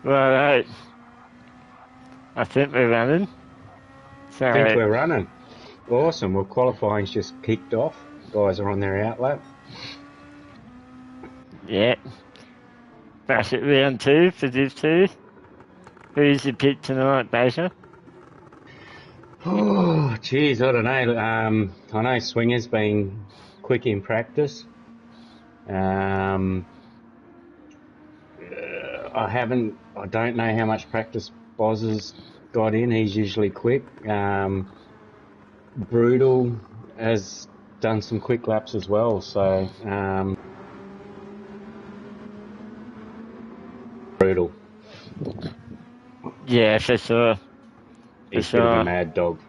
Right, I think we're running. Think So, we're running. Awesome. Well, qualifying's just kicked off. Guys are on their outlap. yeah. Bash it round two for Div 2. Who's your pick tonight, Basher? Oh, geez, I don't know. I know Swinger's been quick in practice. Um, I don't know how much practice Boz has got in. He's usually quick. Brutal has done some quick laps as well. So, Brutal. Yeah, for sure. For He's a bit of a sure. mad dog.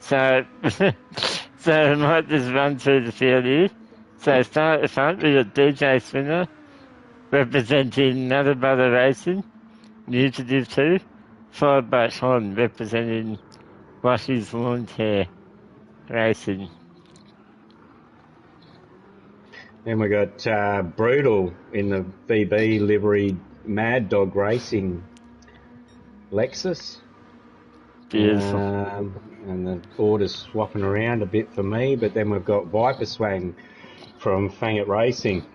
So, so I might just run through the field here. So start at the front, we've got DJ Spinner representing Nutter Butter Racing, new to Div 2, followed by Sean representing Washy's Lawn Care Racing. Then we got Brutal in the VB livery Mad Dog Racing Lexus. Beautiful. And the order's swapping around a bit for me, but then we've got Viper Swang from Fang It Racing.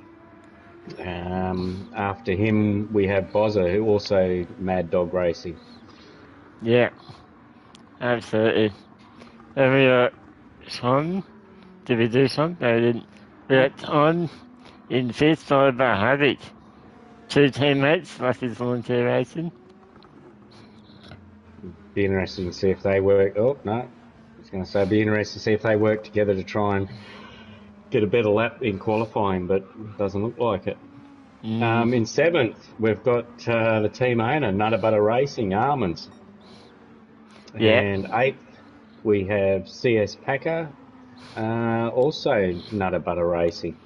After him, we have Bozza, who also Mad Dog Racing. Yeah, absolutely. Then we got Sean. Did we do Sean? No, we didn't. We got on in fifth, followed by Havoc. Two teammates, Lucky's Lawn Care Racing. Be interesting to see if they work. Oh, no. I was going to say, be interesting to see if they work together to try and get a better lap in qualifying, but it doesn't look like it. In seventh, we've got the team owner, Nutter Butter Racing, Almonds. Yeah. And eighth, we have CS Packer, also Nutter Butter Racing.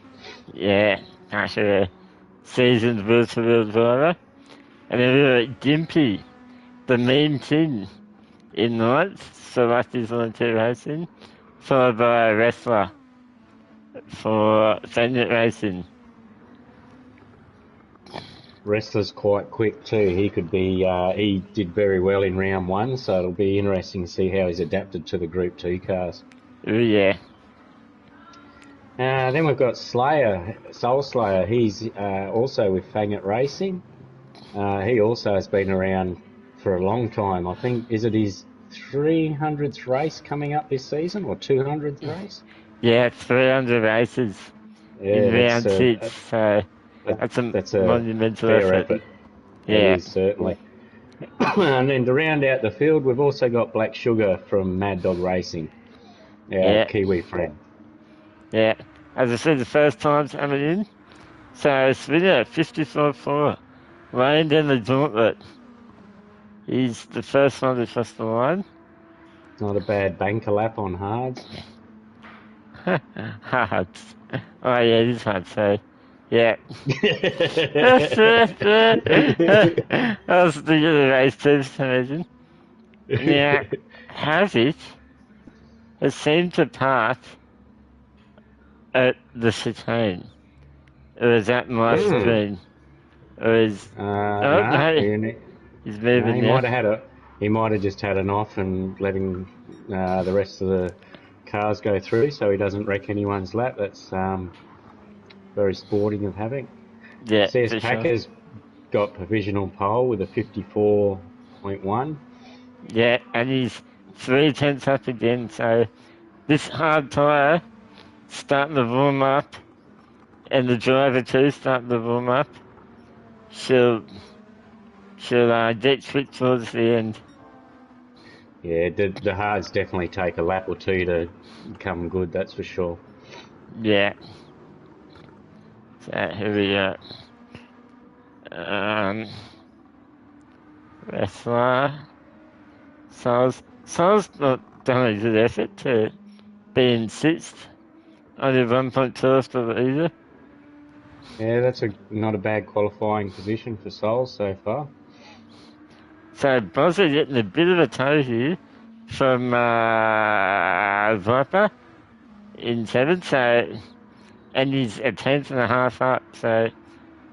Yeah, actually a seasoned versatile driver. And then we got Gimpy, the mean tin, in ninth, so Lucky's Lawn Care Racing, followed by a wrestler for Fennet Racing. Wrestler's quite quick too. He did very well in round one, so it'll be interesting to see how he's adapted to the Group 2 cars. Oh yeah. Then we've got Slayer, Soul Slayer. He's also with Fang It Racing. He also has been around for a long time. I think, is it his 300th race coming up this season, or 200th race? Yeah, 300 races in round six, so that's a monumental fair effort. Yeah. It is, certainly. And then to round out the field, we've also got Black Sugar from Mad Dog Racing, our Kiwi friend. Yeah, as I said, the first time's coming in. So Spinner, 54-4, laying down the gauntlet. He's the first one to cross the line. Not a bad banker lap on hards. Hards. Oh yeah, this one, so yeah. I was thinking of the race too for some reason. Now, Havoc has seemed to park at the chicane. Or is that my screen? Or is... no, he's moving now. He might have just had an off and letting the rest of the cars go through, so he doesn't wreck anyone's lap. That's very sporting of Havoc. Yeah, CS Packer's got provisional pole with a 54.1. Yeah, and he's 3 tenths up again, so this hard tyre starting to warm up, and the driver too starting to warm up. She'll get quick towards the end. Yeah, the hards definitely take a lap or two to come good, that's for sure. Yeah. So here we go. Wrestler. Sal's not done a good effort to be in sixth. Only 1.2 off the leader. Yeah, that's not a bad qualifying position for Sol so far. So Bozza getting a bit of a toe here from Viper in seventh, so and he's a 10th and a half up, so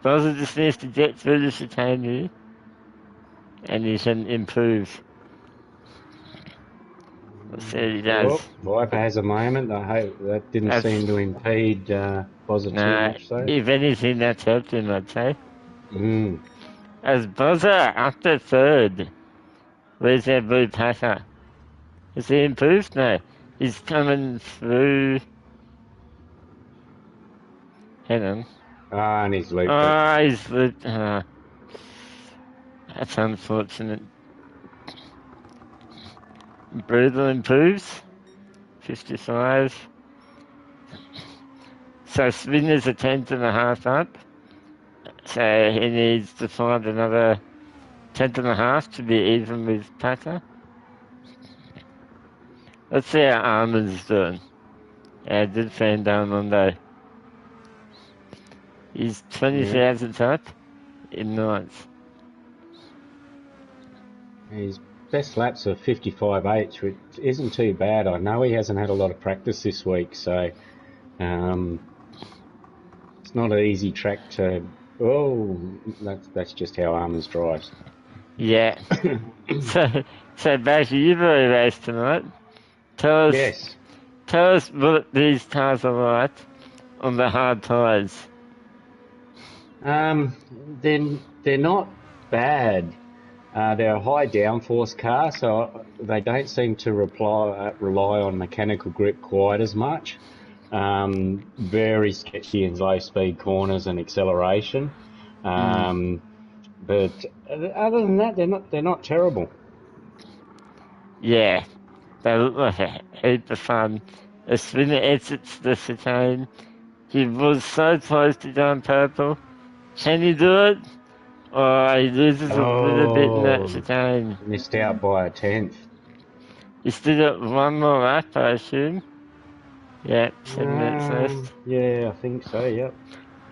Bowser just needs to get through the chicane here, and he can improve. Let's see what he Oh, does. Viper has a moment. I hope that didn't That's, seem to impede Bozza too nah, much, though. if anything, that's helped him, I'd say. Mm. As Bowser after third, where's our blue packer? Has he improved? No. He's coming through. Hang on. Ah, and he's looped it. Oh, he's looped. That's unfortunate. Brutal improves. 55. So Spinner's a tenth and a half up. So he needs to find another tenth and a half to be even with Packer. Let's see how Armin's doing. Our good friend Armando. He's 20,000 up in ninth. His best laps are 55.8, which isn't too bad. I know he hasn't had a lot of practice this week, so it's not an easy track to. Oh, that's just how Armins drives. Yeah. so basically, you've already raced tonight. Tell us, Yes. tell us what these cars are like on the hard tyres. They're not bad. They're a high downforce car, so they don't seem to rely on mechanical grip quite as much. Very sketchy in low speed corners and acceleration. But other than that, they're not terrible. Yeah, they look like a heap of fun. As Spinner exits the chicane, he was so close to going purple. Can he do it? Or he loses a little bit in that Oh, chicane. missed out by a tenth. He's still got one more lap, I assume. Yeah, 7 minutes left. Yeah, I think so. Yep.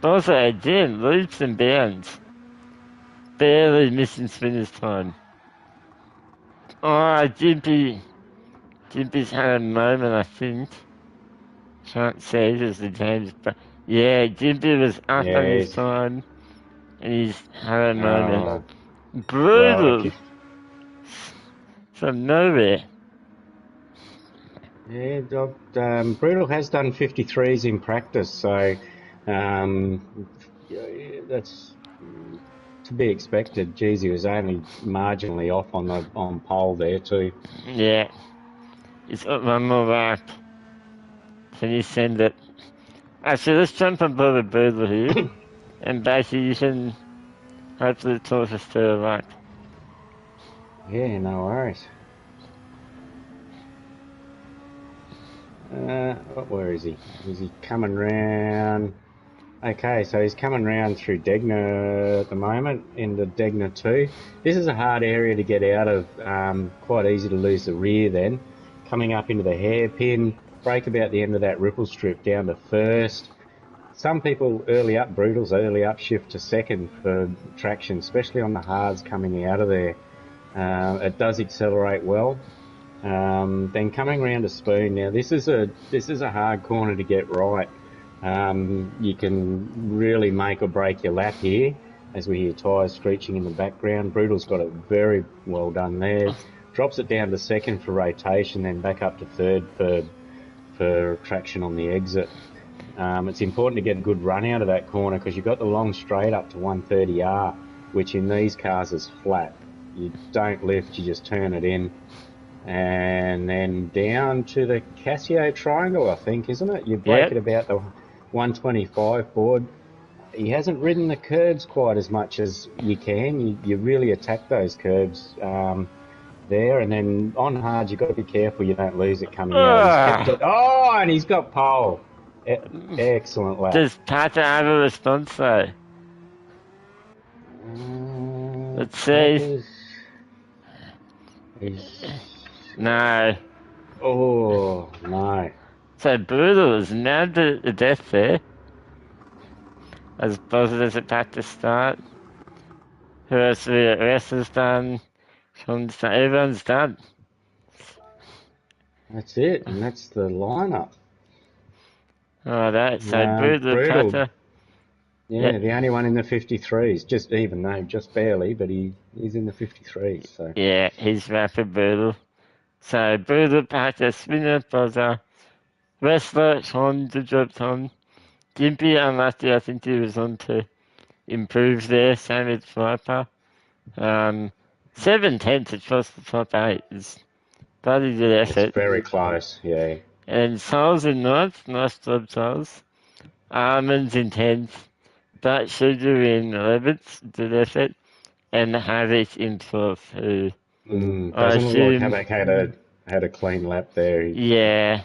Also, again, leaps and bounds. Barely missing Spinner's time. Oh, Jimpy's had a moment, I think. Can't see, there's the James. But yeah, Jimpy was up on his Yes. time, and he's had a moment. Oh, well, Brutal from nowhere. yeah, Brutal has done 53s in practice, so yeah, that's to be expected. Geez, he was only marginally off on pole there too. Yeah, he's got one more lap. Can you send it? Actually, let's jump on board the Brutal here, and basically you can hopefully talk us through a lap. Yeah, no worries. Where is he? Is he coming round? Okay, so he's coming round through Degner at the moment, into Degner 2. This is a hard area to get out of, quite easy to lose the rear then. Coming up into the hairpin, break about the end of that ripple strip down to first. Some people early up, Brutals early up shift to second for traction, especially on the hards coming out of there. It does accelerate well. Then coming round to Spoon. Now this is a hard corner to get right. You can really make or break your lap here, as we hear tyres screeching in the background. Brutal's got it very well done there. Drops it down to second for rotation, then back up to third for traction on the exit. It's important to get a good run out of that corner because you've got the long straight up to 130R, which in these cars is flat. You don't lift, you just turn it in. And then down to the Casio triangle, I think, isn't it? You break it about the 125 board. He hasn't ridden the curbs quite as much as you can. You really attack those curbs there. And then on hard, you've got to be careful you don't lose it coming out. He's kept it. Oh, and he's got pole. Excellent lap. Does Tata have a response though? Let's see. No. Oh, no. So Brutal is nabbed to the death there. As positive as it back to start. Who else? The rest is done. Everyone's done. That's it, and that's the lineup. Alright, so Brutal, Brutal. Tata. Yeah, the only one in the 53s. Just barely, but he's in the 53s. So Yeah, he's rapid brutal. So brutal, Packer, spinner, buzzer, wrestler, Tom, the drop Tom. Gimpy, unlucky, I think he was on to improve there, same with Viper. 7/10 across the top 8 is bloody good it's effort. very close. Yeah, And Souls in 9th, nice job, Souls. Almonds in 10th, Dark Sugar in 11th, good effort. And Havoc in 12th, who I doesn't look like assume, Habak had a clean lap there. yeah,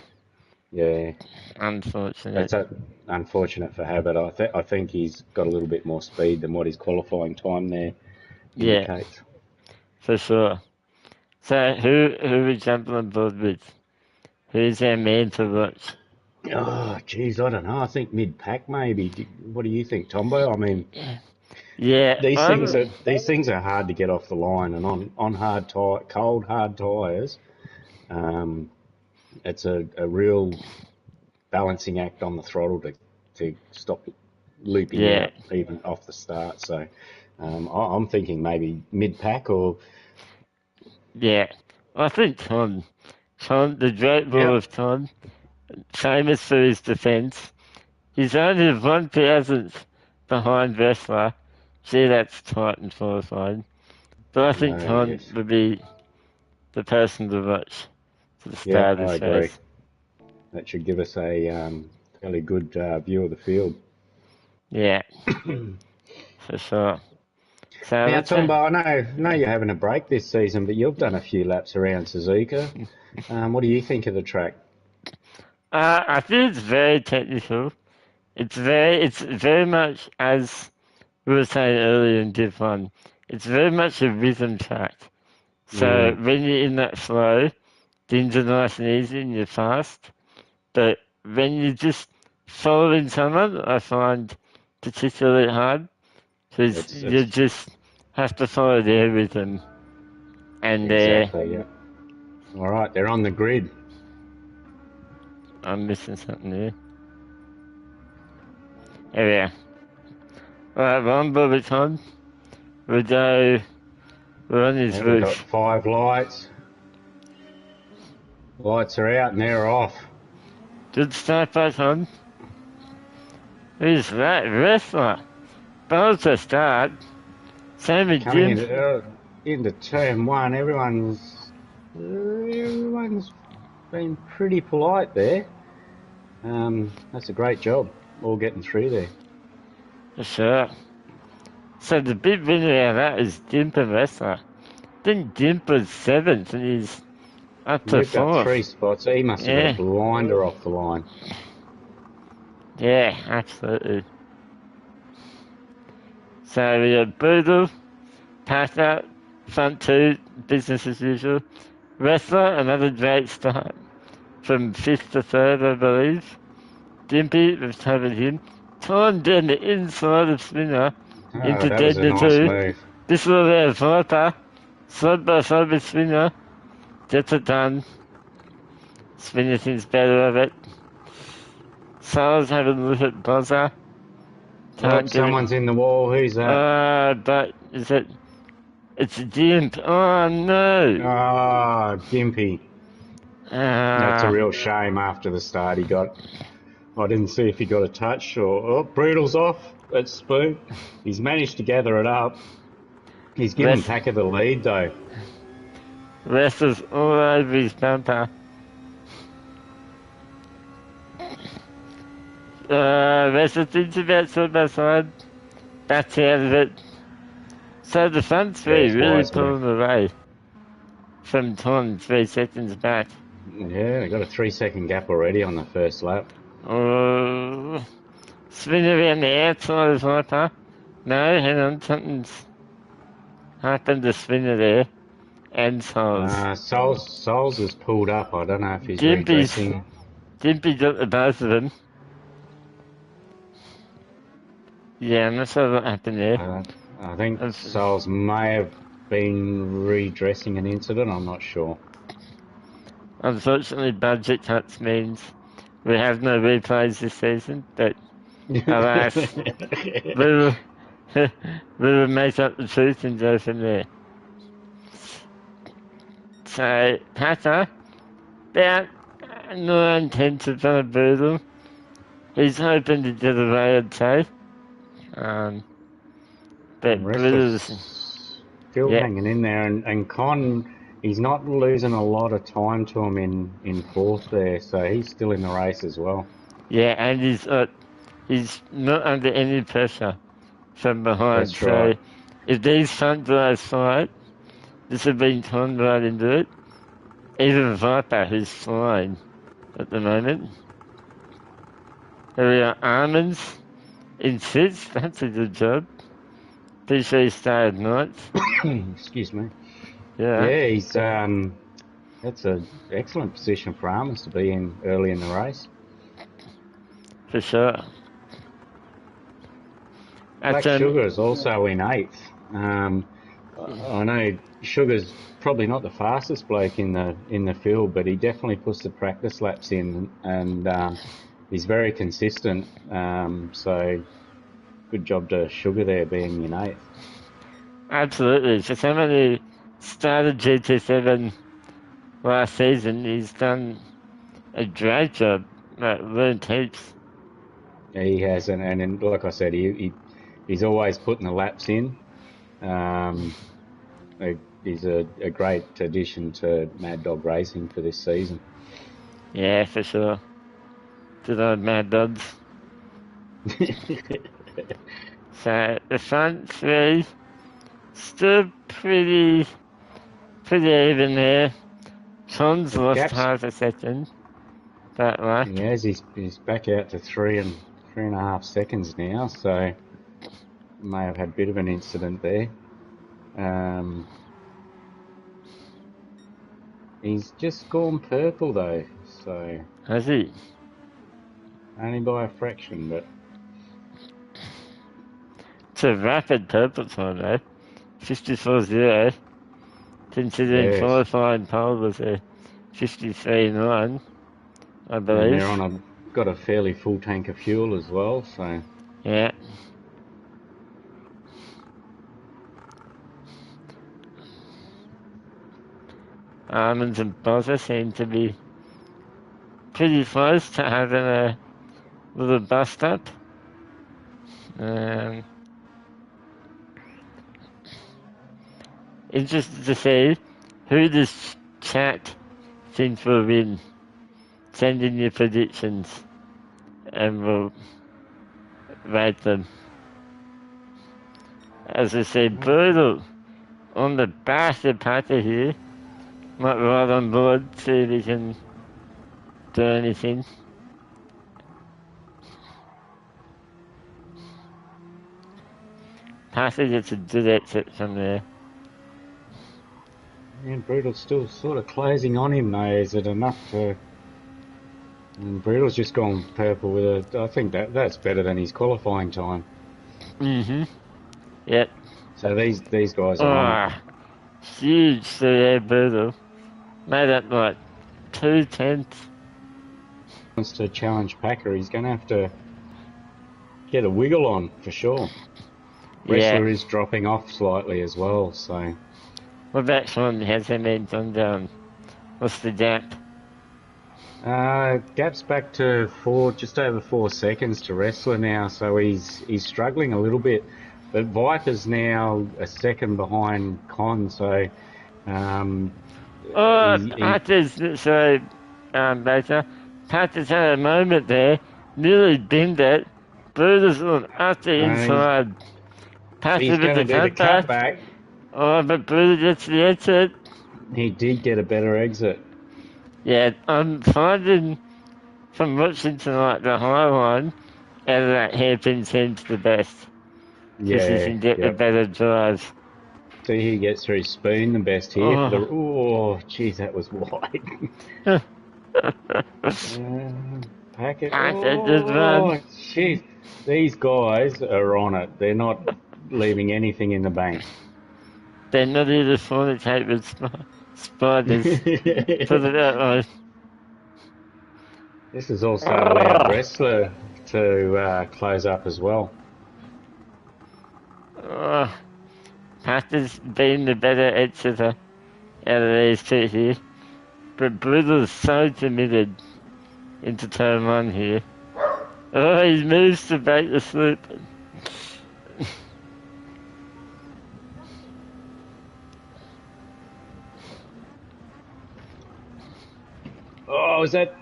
Yeah, unfortunate. it's unfortunate for Habit. I think he's got a little bit more speed than what his qualifying time there Yeah, indicates. for sure. So who are we jumping on board with? Who's our man to watch? Oh, geez, I don't know. I think mid pack maybe. What do you think, Tombo? I mean, Yeah, these things are hard to get off the line, and on cold hard tires, um, it's a real balancing act on the throttle to stop looping yeah, out even off the start. So I'm thinking maybe mid pack or yeah. I think Tom, the great ball yeah. of Tom, famous for his defence. He's only 1,000th behind wrestler. Gee, that's tight and qualifying. But I think Tom Yes, would be the person to watch for the yeah, start of I this agree. race. That should give us a fairly good view of the field. Yeah, for sure. So Now, let's Tombo, I know you're having a break this season, but you've done a few laps around Suzuka. What do you think of the track? I think it's very technical. It's very much as we were saying earlier in Div 1. It's very much a rhythm track. So Mm, when you're in that flow, things are nice and easy and you're fast. But when you're just following someone, I find particularly hard because you it's just have to follow their rhythm. And exactly, yeah. All right, they're on the grid. I'm missing something there. There we are. Alright, one bullet on. We go, we're on his Yeah, we've got roof. 5 lights. Lights are out and they're off. Good start back on. Who's that? Wrestler. Bones to start. Same with Coming Jim. into turn one, everyone's been pretty polite there. That's a great job, all getting through there. For sure. So the big winner out of that is Dimp and Wrestler. I think Dimp was 7th and he's up to Moved up 3 4th. spots. He must have got a Yeah. blinder off the line. Yeah, absolutely. So we got Boodle, Packer, front 2, business as usual. Wrestler, another great start. From 5th to 3rd, I believe. Dimpy, we've covered him. Torn down the inside of Spinner Oh, into that was a Deadner nice 2. move. This little bit of Viper, side by side with Spinner. Gets it done. Spinner thinks better of it. Sales having a look at Buzzer. Oh, Can't get it. someone's in the wall. Who's that? But is it? It's Dimp. Oh no. Ah, Gimpy. That's a Ah, real shame after the start he got. I didn't see if he got a touch or... Oh, Brutal's off. That's Spoon. He's managed to gather it up. He's given rest, Packer the lead, though. rest is all over his bumper. Rest is thinks about side by side. That's out of it. So the front three There's really Wiseman. pulling away from Tom 3 seconds back. Yeah, they got a 3-second gap already on the first lap. Oh, spin around the outside of Viper. No, hang on, something's happened to Spinner there. And Souls. Souls has pulled up. I don't know if he's Jimpy's, redressing. Jimpy got the both of them. Yeah, I'm not sure what happened there. I think It's- Souls may have been redressing an incident. I'm not sure. Unfortunately, budget cuts means we have no replays this season, but Alas, we will, we will make up the truth and go from there. So, Packer, about 9/10 of a Boodle. He's hoping to get away, I'd say. But Boodle's, Still yeah, hanging in there, and Con, he's not losing a lot of time to him in fourth there, so he's still in the race as well. yeah, and he's not under any pressure from behind. That's So, right. if these front guys fight, this have been Con right into it. Even Viper, who's flying at the moment. There we are, Almonds in sixth. That's a good job. Pretty sure he started ninth. Excuse me. Yeah, Yeah, he's that's an excellent position for Armors to be in early in the race. for sure. Black That's Sugar is also in eighth. I know Sugar's probably not the fastest bloke in the field, but he definitely puts the practice laps in, and he's very consistent. So good job to Sugar there being in eighth. absolutely. For someone who started GT7 last season, he's done a great job. Learned heaps. Yeah, he has, and like I said, he's always putting the laps in. He's a great addition to Mad Dog Racing for this season. Yeah, for sure. Good old Mad Dogs. So the front three still pretty even there. Sean's lost Gaps, half a second, but like, he has. He's back out to 3.5 seconds now, so may have had a bit of an incident there. He's just gone purple though, so has he? only by a fraction, but It's a rapid purple time though. 54.0. Considering yes. qualifying pole was a 53.9, I And believe. they're got a fairly full tank of fuel as well, so Yeah. Almonds and Bozza seem to be pretty close to having a little bust up. Um, Interested to see who this chat thinks will win. Send in your predictions and we'll rate them. As I said, Brutal on the back of Packer here. Might ride on board, see if he can do anything. Packer gets a good exit from there. and Brutal's still sort of closing on him though. Is it enough to? And Brutal's just gone purple with I think that's better than his qualifying time. Mm-hmm. Yep. So these guys are on it. Huge CA Brutal. Made up like 2/10. Wants to challenge Packer, he's going to have to get a wiggle on for sure. Wrestler is dropping off slightly as well, so. What about Sean? How's him been down? What's the gap? Gap's back to just over 4 seconds to Wrestler now, so he's struggling a little bit. But Viper's now a second behind Con, so. Patter's so better. Patter's had a moment there, nearly binned it. Bruder's on up the inside. Patter he's with going to the do the cutback. cutback. Oh, but Bruder gets the exit. He did get a better exit. Yeah, I'm finding from watching tonight the high line out of that hairpin seems the best. Because you can get the better drive. See who gets through Spoon the best here. Jeez, that was wide. Packet. Jeez, these guys are on it. They're not leaving anything in the bank. They're not even fornicate with spiders. Put it that way. This has also allowed Wrestler to close up as well. Oh, Packer's been the better exitor out of these two here. But Brutal's so committed into turn one here. Oh, he moves to break the sloop. Oh, was that?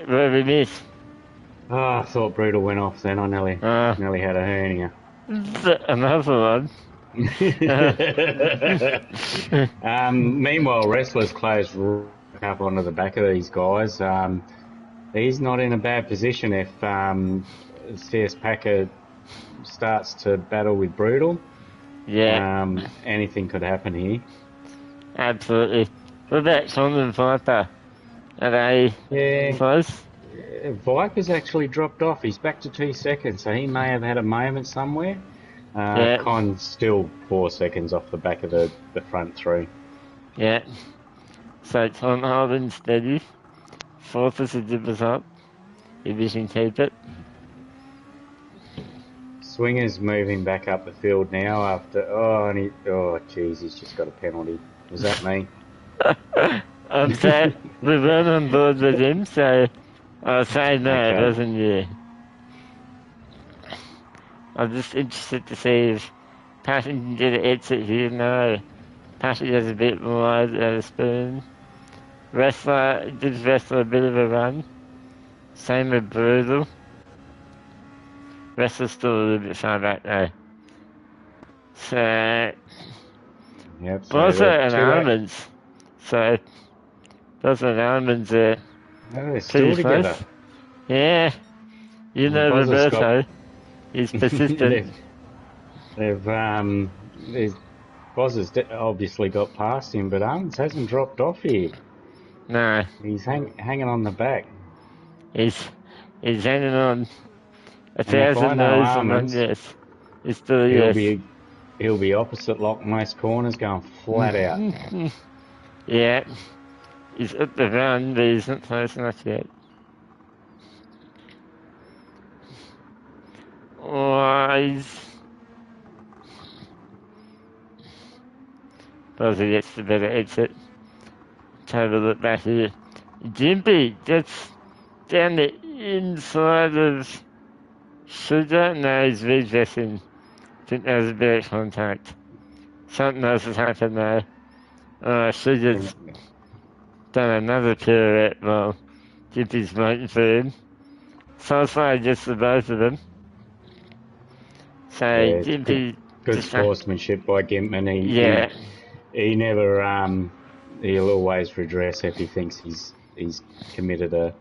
Where we miss. Oh, I thought Brutal went off then. I nearly had a hernia. Another one. Meanwhile, Wrestlers closed up onto the back of these guys. He's not in a bad position if CS Packer starts to battle with Brutal. Yeah. Anything could happen here. Absolutely. What about Sean and Viper? Are they close? Viper's actually dropped off. He's back to 2 seconds, so he may have had a moment somewhere. Con's still 4 seconds off the back of the front three. Yeah. So Con holding steady. Fourth is a dippers up. If he can keep it. Swinger's moving back up the field now after... jeez, he's just got a penalty. Was that me? I'm sad. We weren't on board with him, so I'll say no, Okay. it wasn't you. I'm just interested to see if Passion can get an exit here. No. Passion has a bit more out of spoon. Wrestler gives Wrestler a bit of a run. Same with Brutal. Wrestler's still a little bit far back though. So, Yep. Bozza and Almonds. So, Bozza and Almonds are they're still pretty together. close. Yeah. You know Bozza's Roberto. He's persistent. Bozza's obviously got past him, but Almonds hasn't dropped off here. No. He's hanging on the back. He's hanging on. And if I 1,000 know no's Almonds, yes. It's still a yes. He'll be opposite lock most corners, going flat out. Yeah. He's up the run, but he's not close enough yet. Bozza gets the better exit. Let's have a look back here. Jimpy gets down the inside of Sugar. No, he's redressing. I think that was a bit of contact. Something else has happened though. Sugar's done another pirouette while Jimpy's waiting for him. So far, just the both of them. So Jimpy... Good sportsmanship by Gimpman. He never... he'll always redress if he thinks he's committed a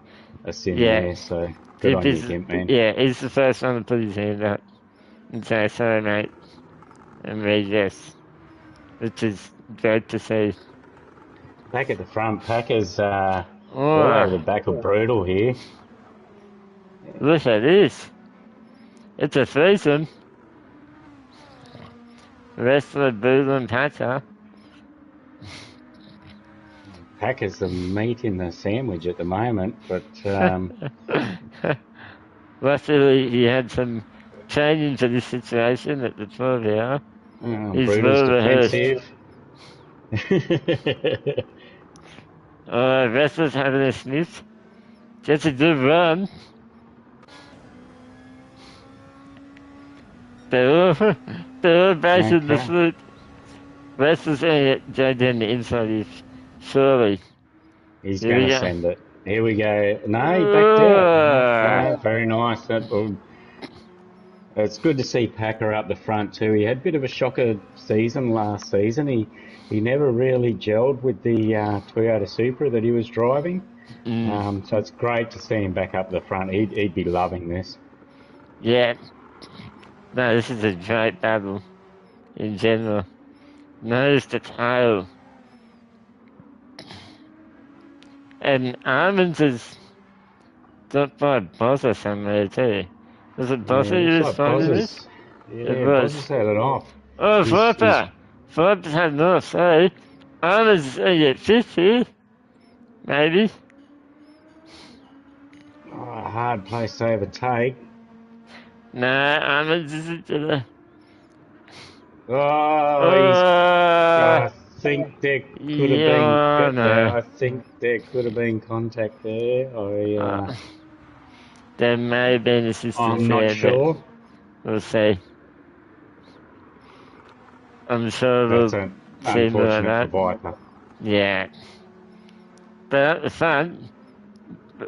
sin there, so good on you, Gimpman. Yeah, he's the first one to put his hand up and say, sorry mate, and redress, which is great to see. Back at the front, Packers all over the back of Brutal here. Look at this. It's a threesome. Wrestler, Brutal and Packer. Packers the meat in the sandwich at the moment, but luckily he had some training for this situation at the 12 hour. He's well rehearsed. Wrestler's having a sniff. Gets a good run. They're all bashing the sloop. Wrestler's going to go down the inside surely. He's going to send it. Here we go. No, he backed out. Very nice. It's good to see Packer up the front too. He had a bit of a shocker season last season. He never really gelled with the Toyota Supra that he was driving. So it's great to see him back up the front. He'd be loving this. Yeah. No, this is a great battle in general. Nose to tail. And Almonds is dropped by Bozza somewhere too. Was it Bozza you responded with? Yeah, Bozza's had it off. Oh, Viper! Viper's had it off, sorry. Almonds is going to get fifth here. Maybe. a hard place to overtake. No, Almonds isn't gonna. Oh, Oh, I think there could have been. yeah, no. I think there could have been contact there. Uh, there may have been assistance I'm not there, but sure. we'll see. I'm sure That's we'll see more of unfortunate for that. Viper. Yeah. But at the front,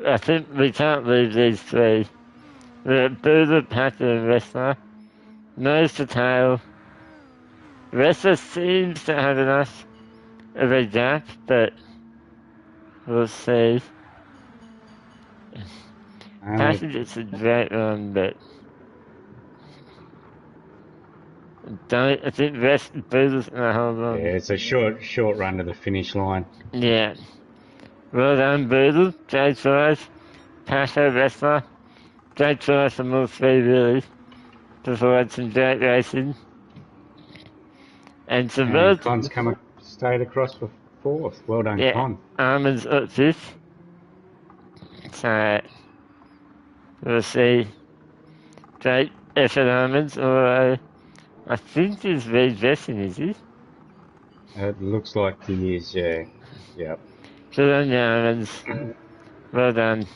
I think we can't leave these three. We're Boozer, Packer, and Wrestler. Nose to tail. Wrestler seems to have enough of a gap, but we'll see. Only, Packer gets a great run, but I think Boozer's gonna hold yeah, on. it's a short run to the finish line. Yeah. Well done, Boozer. Great choice. Packer, Wrestler. Great choice from all three, really. Provide some great racing. And some And road, Con's stayed across for fourth. Well done, yeah, Con. Armin's up fifth. So we'll see. Great effort, Armin's, although I think he's redressing, is he? It looks like he is, yeah. Yep. Good on you, Armin's. Well done.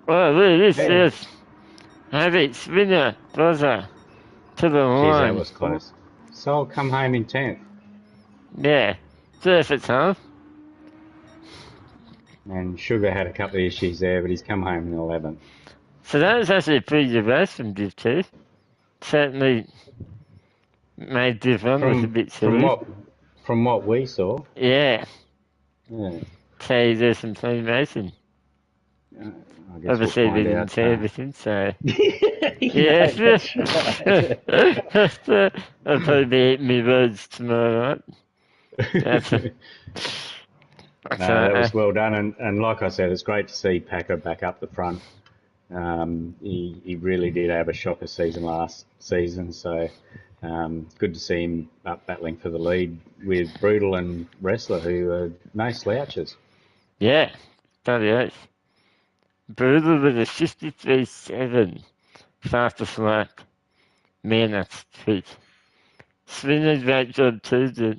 Oh, look at this, Yeah. yes. Habits, winner, buzzer, to the Geez, that line. was close. So I'll come home in 10th. Yeah, good effort, Tom. And Sugar had a couple of issues there, but he's come home in 11th. So that was actually a pretty good race from Div 2. Certainly made Div 1 look a bit silly. From what we saw. Yeah, Yeah. so there's some clean racing. I guess Obviously, we'll we find didn't out. see everything, so. Yeah, Yeah, that's right. I'll probably be eating me words tomorrow night. That's No, so, that was well done, and like I said, it's great to see Packer back up the front. He really did have a shocker season last season, so good to see him up battling for the lead with Brutal and Wrestler, who are no slouches. yeah, bloody oath. Brutal with a 53.7 fastest lap. Man, that's sweet. Swinner, great job too to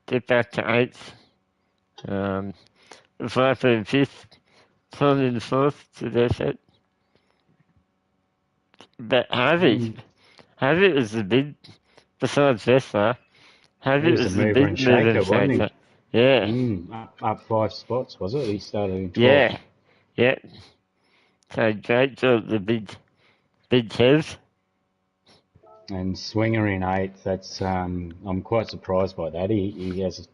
get back to 8th. Viper in 5th. Tom in 4th to their set. But Harvey was the big, besides Vesta, He Harvey was a was the mover and big mover shaker, and wasn't he? shaker. Yeah, Up 5 spots, was it? He started in 12th. yeah, yeah. So great job, the big Kev. And Swinger in 8th. That's I'm quite surprised by that. He has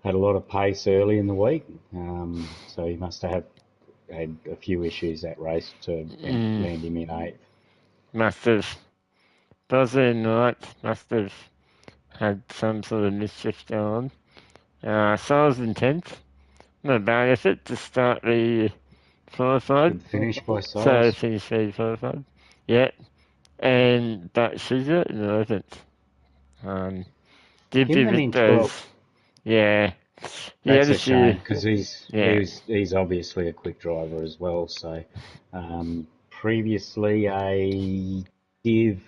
had a lot of pace early in the week, so he must have had a few issues that race to land him in 8th. Must have, Buzzer and Knight must have had some sort of mischief going on. Sols in 10th. Not a bad effort to start the qualified. Good finish by So Sols. finish the qualified. Yeah. And but Sugar in 11th. Did Him be and in with those. 12th. Yeah. That's The a shame because yeah. he's obviously a quick driver as well. So previously a Div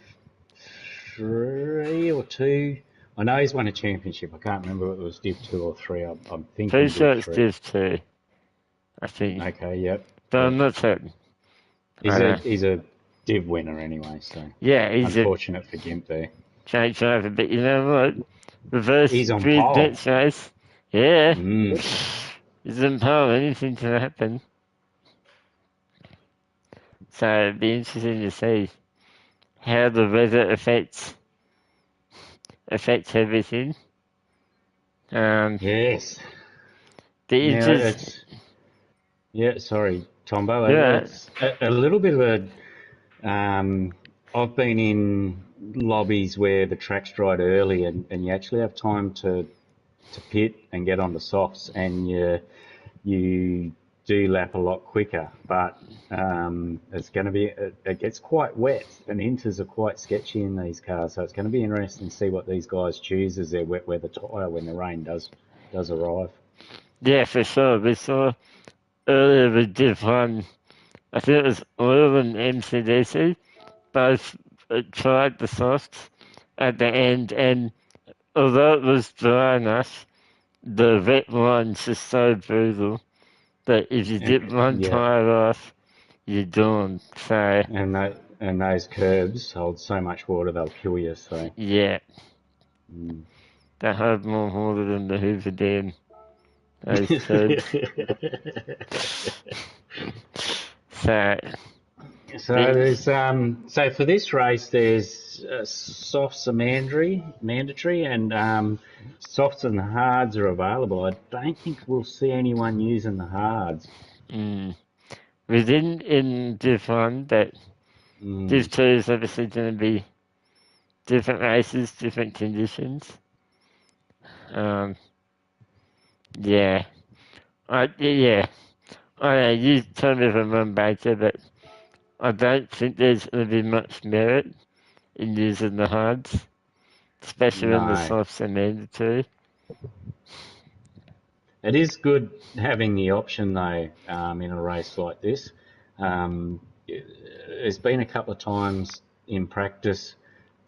3 or 2. I know he's won a championship. I can't remember if it was Div 2 or 3. I'm thinking Pretty sure Div it's 3. Div 2, I think. Okay, yep. But Yep. I'm not certain. He's a Div winner anyway, so Yeah, he's a unfortunate for Gimp there. great driver, but you know what? Reverse He's on grid pole. bets race. Yeah. Mm. He's in pole, anything can happen. So it'd be interesting to see how the weather affects everything. Yes. The Now interest, sorry, Tombo. yeah, It's a little bit of a. I've been in lobbies where the track's dried early, and you actually have time to pit and get on the softs, and you do lap a lot quicker. But it's going to be it gets quite wet, and inters are quite sketchy in these cars, so it's going to be interesting to see what these guys choose as their wet weather tyre when the rain does arrive. yeah, for sure. We saw earlier with Div 1, I think it was Oil and MCDC, both tried the softs at the end, and although it was dry enough, the wet line's just so brutal that if you dip one Yeah, tire off, you're done. So, and those curbs hold so much water they'll kill you. So, yeah, mm. they hold more water than the Hoover Dam, those curbs. So, So the, there's so for this race there's softs are mandatory, and softs and hards are available. I don't think we'll see anyone using the hards. mm, within in Div 1, that Div Mm, 2 is obviously going to be different races, different conditions. Um, yeah, yeah. I know you told me if I'm wrong, Baker, but I don't think there's going to be much merit in using the hards, especially when the no, softs are mandatory. it is good having the option though in a race like this. There's been a couple of times in practice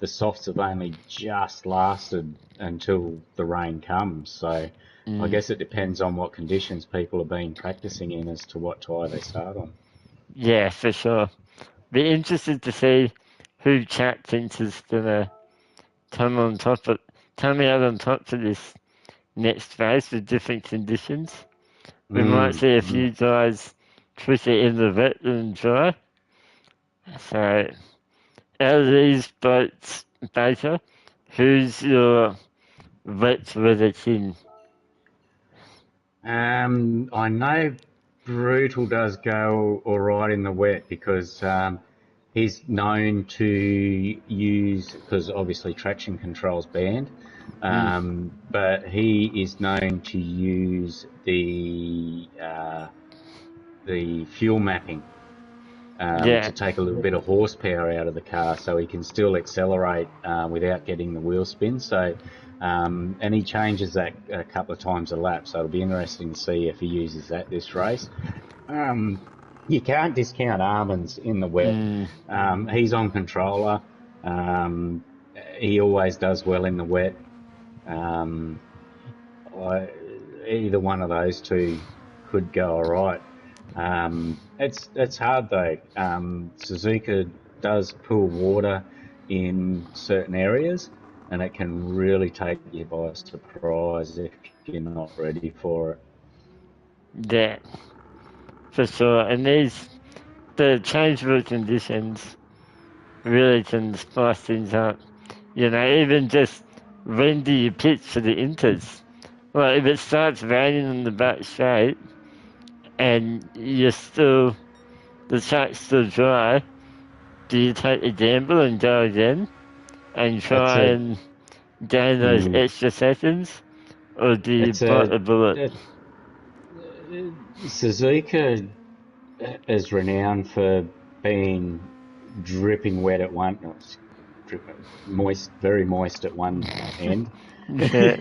the softs have only just lasted until the rain comes. So I Mm, guess it depends on what conditions people have been practicing in as to what tyre they start on. yeah, for sure. Be interested to see who chat thinks is gonna come on top of come out on top for this next race with different conditions. We might Mm, see a mm. few guys push it in the wet and dry. So out of these boats, Baker, who's your wet weather king? I know Brutal does go all right in the wet because he's known to use, because obviously traction control's banned, Mm, but he is known to use the fuel mapping yeah, to take a little bit of horsepower out of the car so he can still accelerate without getting the wheel spin. So, and he changes that a couple of times a lap. So it'll be interesting to see if he uses that this race. Um, you can't discount Armands in the wet. mm, He's on controller. Um, he always does well in the wet. Um, Either one of those two could go all right. It's hard though. Suzuka does pull water in certain areas, and it can really take you by surprise if you're not ready for it. yeah, for sure. And the changeable conditions really can spice things up. You know, even just when do you pitch for the inters? Well, if it starts raining on the back straight and the track's still dry, do you take a gamble and go again and It's try a and gain those mm, extra seconds? Or do you it's bite a, a bullet? a Suzuka is renowned for being dripping wet at one, no, moist, very moist at one end. Yeah.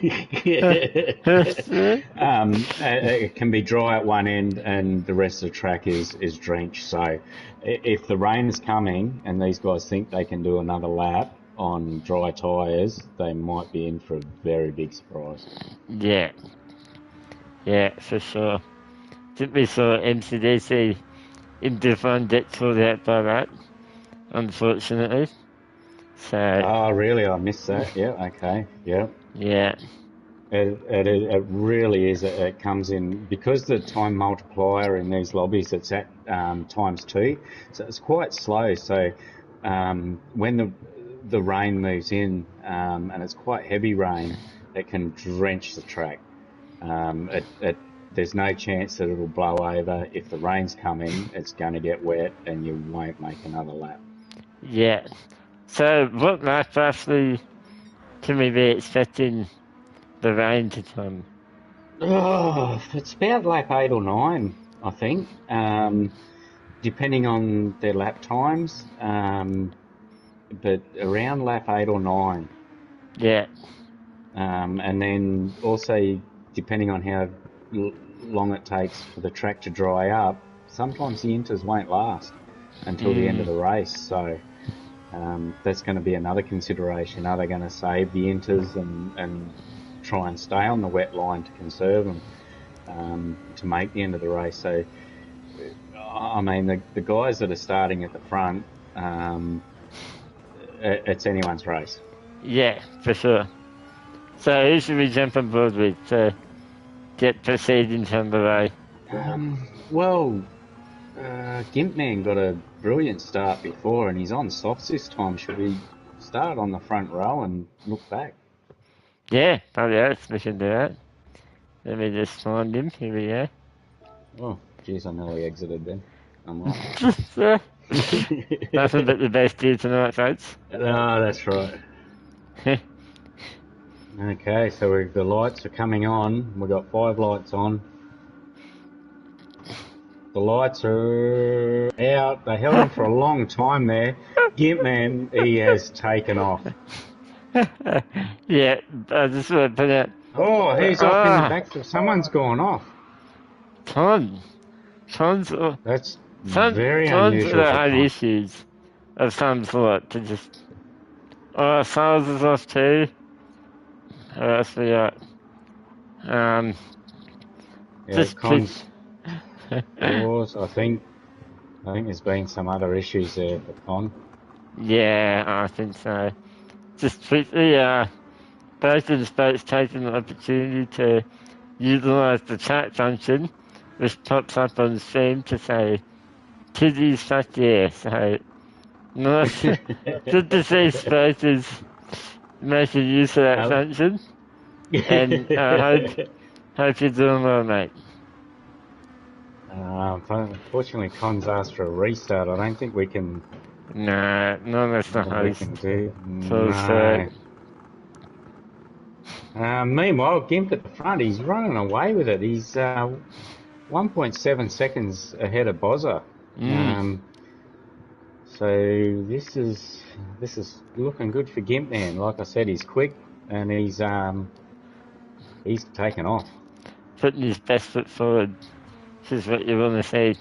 It can be dry at one end, and the rest of the track is drenched. So, if the rain's coming and these guys think they can do another lap on dry tyres, they might be in for a very big surprise. Yeah, yeah, for sure. Didn't we saw MCDC in Devon get called out by that, unfortunately. So, Oh, really? I missed that. Yeah. Okay. Yeah. yeah, It really is. It comes in because the time multiplier in these lobbies it's at times two, so it's quite slow. So when the rain moves in and it's quite heavy rain, it can drench the track. There's no chance that it'll blow over. If the rain's coming, it's going to get wet and you won't make another lap. yeah. So, what lap roughly can we be expecting the rain to come? Oh, it's about lap 8 or 9, I think. Depending on their lap times, but around lap 8 or 9. Yeah, And then also depending on how long it takes for the track to dry up, sometimes the inters won't last until the end of the race. So that's going to be another consideration. Are they going to save the inters and try and stay on the wet line to conserve them to make the end of the race? So, I mean, the guys that are starting at the front, it's anyone's race. Yeah, for sure. So who should we jump on board with to get proceedings underway? Well, Gimpman got a brilliant start before, and he's on softs this time. Should we start on the front row and look back? Yeah, probably yes, we should do that. Let me just find him. Here we go. Oh, geez, I nearly exited then. I'm right. Nothing but the best here tonight, folks. Oh, that's right. Okay, so the lights are coming on. We've got 5 lights on. The lights are out. They held him for a long time there. Gimpman, he has taken off. Yeah, I just want to put out. Oh, he's off in the back. Someone's gone off. Ton's That's very unusual. Ton's had issues of some sort to just. Oh, Sales is off too. Who else we got? Yeah, Just Cons. I think there's been some other issues there for Con. Yeah, I think so. Just quickly, both of the boats taking the opportunity to utilise the chat function, which pops up on the stream to say, "Kiddies, fuck yeah." So, nice. Good to see Space is making use of that function. And I hope you're doing well, mate. Unfortunately, Con's asked for a restart. I don't think we can. No, that's not how We he's can do. so. Meanwhile, Gimp at the front, he's running away with it. He's 1.7 seconds ahead of Bozza. So this is looking good for Gimpman. Like I said, he's quick and he's taken off. Putting his best foot forward, which is what you want to see.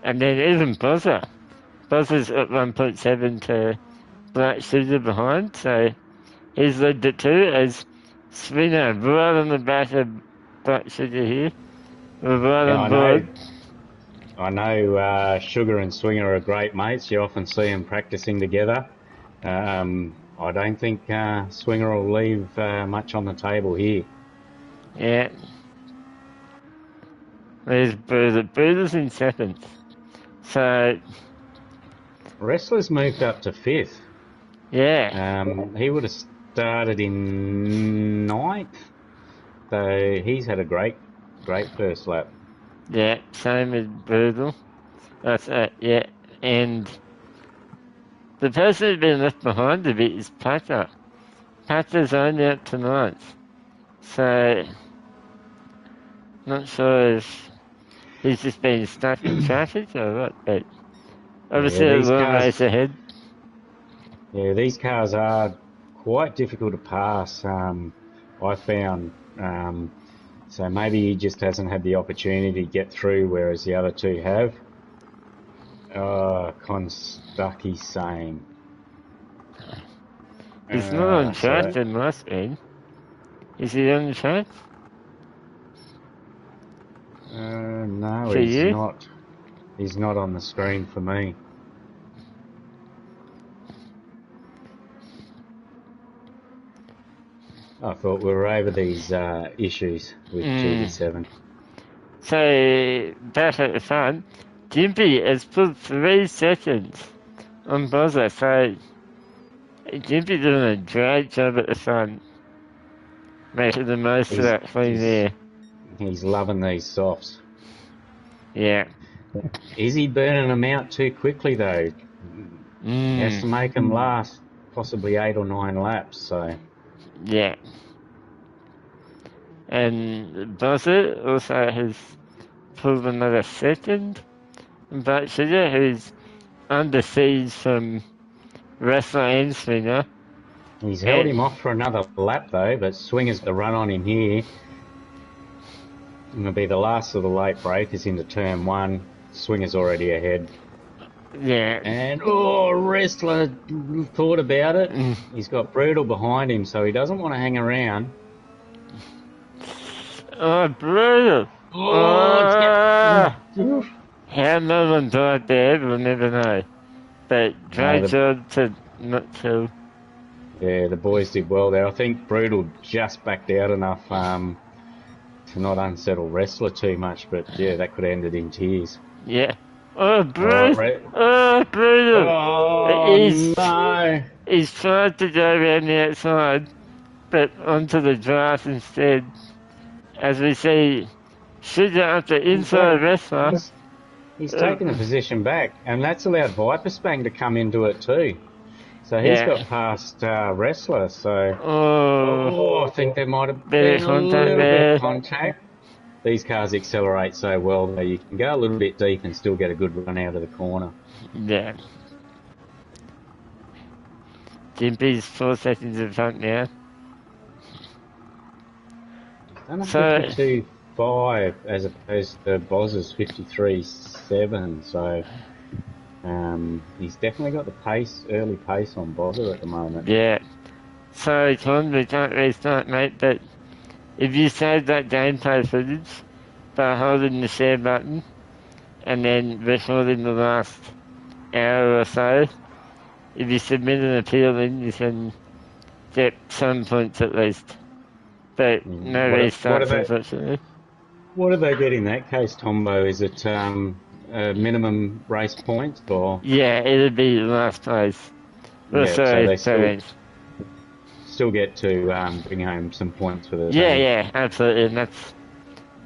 And then even Bozza. Bozza's at 1.7 to Black Sugar behind, so he's led it too as Swinger right on the back of Black Sugar here. We're right on board. I know Sugar and Swinger are great mates. You often see them practicing together. I don't think Swinger will leave much on the table here. Yeah. There's Bruiser. Bruiser's in 7th. So... Wrestler's moved up to 5th. Yeah. He would have started in 9th. So he's had a great first lap. Yeah, same as Brutal. That's it, yeah. And the person who's been left behind a bit is Packer. Packer's only up to 9th. So, not sure if he's just been stuck in traffic or what, but obviously a long race ahead. Yeah, these cars are quite difficult to pass, I found. So maybe he just hasn't had the opportunity to get through, whereas the other two have. Con's stuck, he's saying. He's not on track in my screen. Is he on the track? No, he's not. He's not on the screen for me. I thought we were over these issues with GD7. So, back at the front, Gimpy has put 3 seconds on Bozza, so Gimpy doing a great job at the front, making the most of that clean air. He's loving these softs. Yeah. Is he burning them out too quickly though? He has to make them last possibly 8 or 9 laps, so... Yeah. And Bozza also has pulled another second. But Sugar, who's under siege from Wrestler and Swinger. He's held him off for another lap though, but Swinger's the run on him here. It'll be the last of the late breakers into turn one. Swinger's already ahead. Yeah. And, Wrestler thought about it. He's got Brutal behind him, so he doesn't want to hang around. Oh, Brutal. How no one died there, we'll never know. But great job to not to. Yeah, the boys did well there. I think Brutal just backed out enough to not unsettle Wrestler too much, but yeah, that could have ended in tears. Yeah. Oh, Bruce! Oh, Brutal! Oh, no! He's tried to go around the outside, but onto the grass instead. As we see, Sugar after inside Wrestler. He's taken the position back, and that's allowed Viper Spang to come into it too. So he's got past Wrestler, so... I think there might have been a little bit of contact. These cars accelerate so well that you can go a little bit deep and still get a good run out of the corner. Yeah. Jimpy's 4 seconds in front now. Done a 52.5 as opposed to Boz's 53.7, so he's definitely got the early pace on Bozza at the moment. Yeah. So, Con, we can't restart, mate, but if you save that gameplay footage by holding the share button and then recording the last hour or so, if you submit an appeal in, you can get some points at least. But no restarts, unfortunately. What do they get in that case, Tombo? Is it minimum race points or? Yeah, it'll be last place. So they still get to bring home some points for the Yeah, absolutely, and that's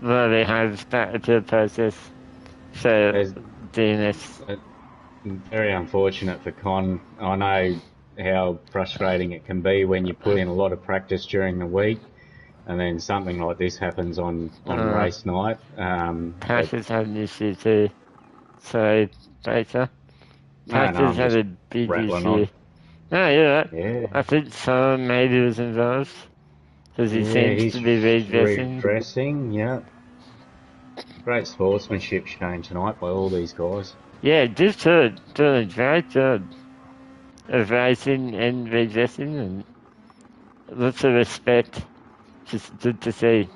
why they have that appeal process. So DNS. Very unfortunate for Con. I know how frustrating it can be when you put in a lot of practice during the week, and then something like this happens on race night. Patches had an issue too. So, Baker. Patches had a big issue. No, you're right. Yeah. I think someone maybe was involved. Because he seems to be redressing. Yeah. Great sportsmanship shown tonight by all these guys. Yeah, just doing a great job of racing and redressing, and lots of respect. Just good to see.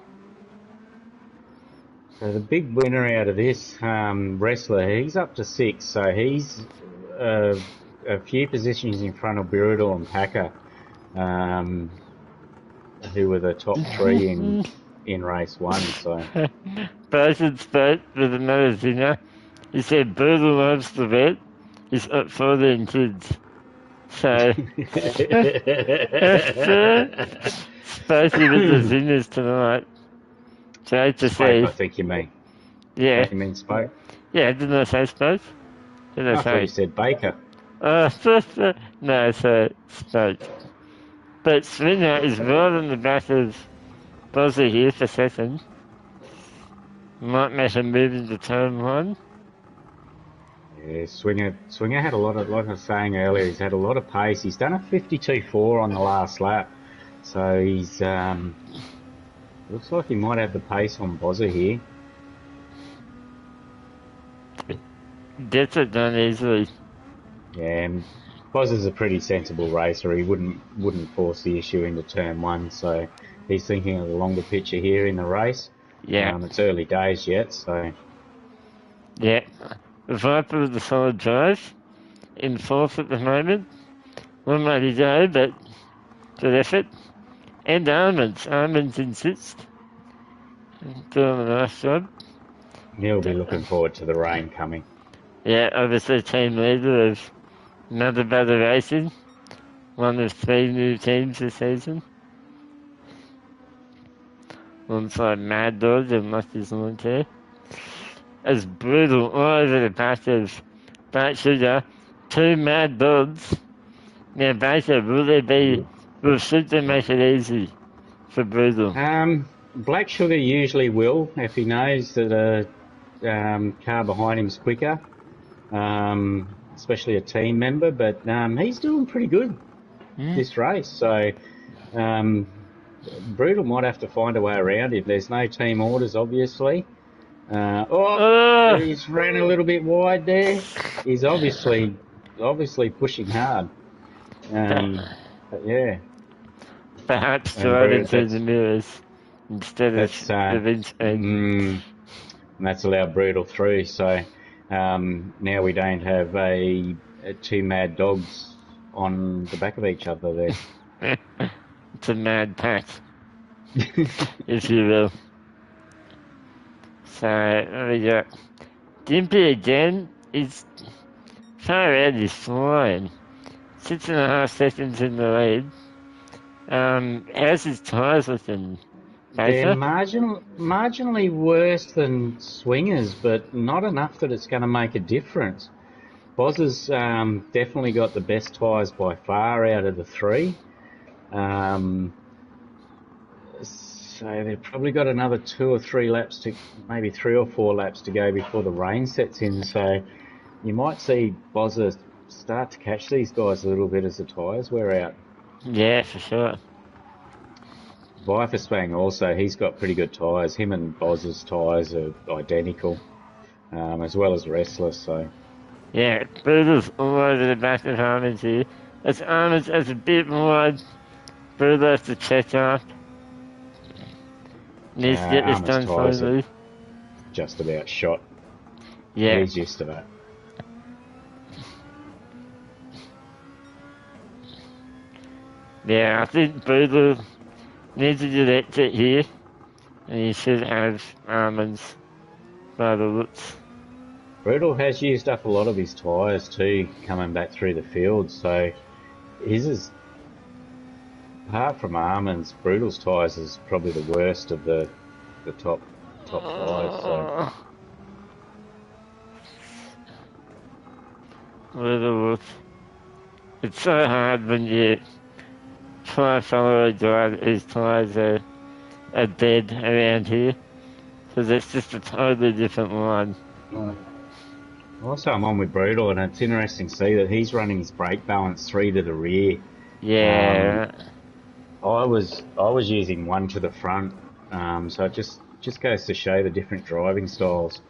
So the big winner out of this Wrestler, he's up to 6, so he's a few positions in front of Brutal and Packer, who were the top 3 in race 1. So Person spoke with another singer. He said Brutal loves the vet. He's up 14 kids. So spicy with the zingers tonight. Great to see. I think you mean. Yeah. You mean Spoke? Yeah, didn't I say Spoke? I thought you said Baker. No, so Spoke. But Swinger is right on the back of Bozza here for second. Might make a move into turn 1. Yeah, Swinger had a lot of, like I was saying earlier, he's had a lot of pace. He's done a 52.4 on the last lap. So he's, looks like he might have the pace on Bozza here. Gets it done easily. Yeah, and Bozza's a pretty sensible racer. He wouldn't force the issue into turn 1, so he's thinking of the longer picture here in the race. Yeah. It's early days yet, so... Yeah. Viper with a solid drive. In 4th at the moment. One way to go, but good effort. And Armin's in 6th. Doing a nice job. He'll be looking forward to the rain coming. Yeah, obviously team leader of Another Better Racing. One of 3 new teams this season. Alongside Mad Dog and Lucky's Lawn Care. As Brutal all over the back of Black Sugar. 2 Mad Dogs. Now, Baker, will Sugar make it easy for Brutal? Black Sugar usually will, if he knows that a car behind him's quicker, especially a team member, but he's doing pretty good this race, so Brutal might have to find a way around him. There's no team orders, obviously. Uh, He's ran a little bit wide there. He's obviously pushing hard. But yeah, perhaps and driving through the mirrors instead of that's the windscreen. that's allowed Brutal through. So now we don't have two mad dogs on the back of each other there. It's a mad pack, if you will. So we got Dimpy again. He's far out. He's flying. 6.5 seconds in the lead. How's his tyres looking? They're Baker? marginally worse than Swingers, but not enough that it's going to make a difference. Boz has definitely got the best tyres by far out of the three. So they've probably got another 2 or 3 laps maybe 3 or 4 laps to go before the rain sets in. So you might see Bozza start to catch these guys a little bit as the tyres wear out. Yeah, for sure. Viperspang also, he's got pretty good tyres. Him and Boz's tyres are identical, as well as Restless. So Yeah, Brutal's all over the back of Harmon's here. As Harmon's has a bit more, Brutal has to check up. Needs to get this Armour's done tyres are finally. just about shot. Yeah. He's used to that. Yeah, I think Brutal needs to do that exit here. And he should have Harmon's by the looks. Brutal has used up a lot of his tyres too, coming back through the field. So his is, apart from Armand's, Brutal's tyres is probably the worst of the top tyres. So Brutal, it's so hard when you try to follow a guy whose tyres are dead around here. Because it's just a totally different line. also, I'm on with Brutal, and it's interesting to see that he's running his brake balance 3 to the rear. Yeah. I was using 1 to the front, so it just goes to show the different driving styles,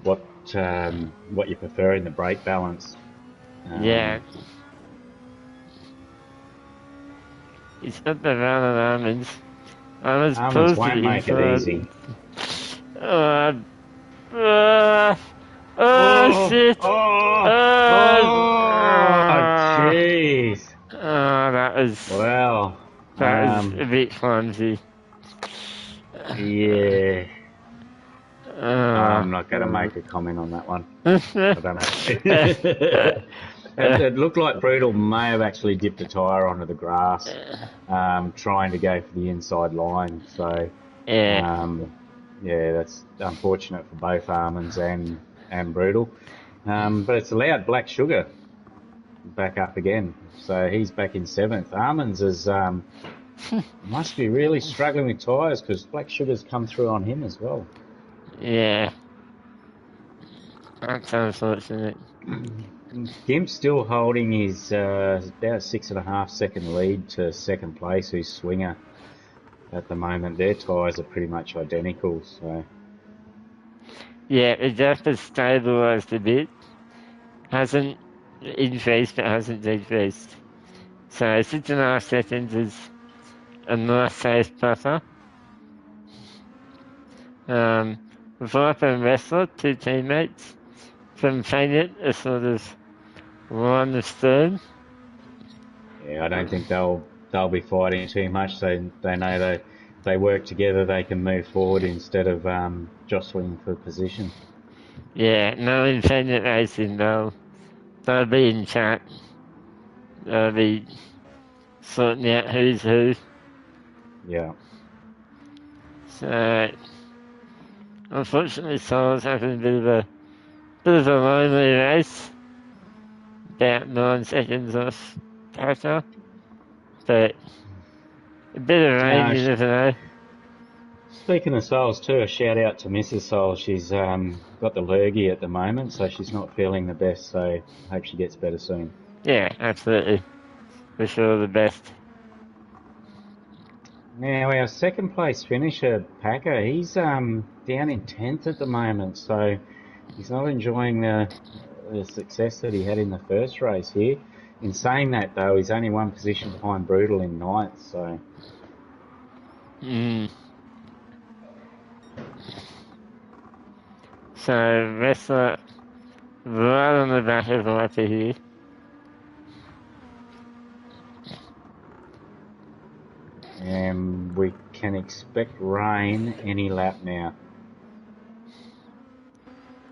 what you prefer in the brake balance. Yeah. He's got the run on Almonds. Almonds pulls to won't the make it inside. easy. Shit! Jeez! That was Wow. a bit clumsy. Yeah. I'm not going to make a comment on that one. I don't know. It looked like Brutal may have actually dipped a tyre onto the grass, trying to go for the inside line. So, yeah, that's unfortunate for both Armands and Brutal. But it's allowed Black Sugar back up again. So he's back in 7th. Armands is must be really struggling with tyres because Black Sugar's come through on him as well. Yeah. That's unfortunate. Gimp's still holding his about 6.5 second lead to 2nd place, who's Swinger at the moment. Their tyres are pretty much identical, so. Yeah, it just has stabilised a bit. Hasn't increased, but hasn't decreased. So 6.5 seconds is a nice safe buffer. Viper and Wrestler, 2 teammates. From Fagnet, a sort of line of stern. Yeah, I don't think they'll be fighting too much. They know they work together, they can move forward instead of jostling for position. Yeah, no independent racing, they'll be in chat. They'll be sorting out who's who. Yeah. So, unfortunately, Sol's having a bit of a lonely race. About 9 seconds off Packer. But a bit of rain, you never know. Speaking of Souls too, a shout out to Mrs. Soul. She's got the lurgy at the moment, so she's not feeling the best, so hope she gets better soon. Yeah, absolutely. For sure the best. Now our second place finisher, Packer, he's down in 10th at the moment, so he's not enjoying the success that he had in the first race here. In saying that, though, he's only one position behind Brutal in ninth, so... So Wrestler right on the back of Viper here. And we can expect rain any lap now.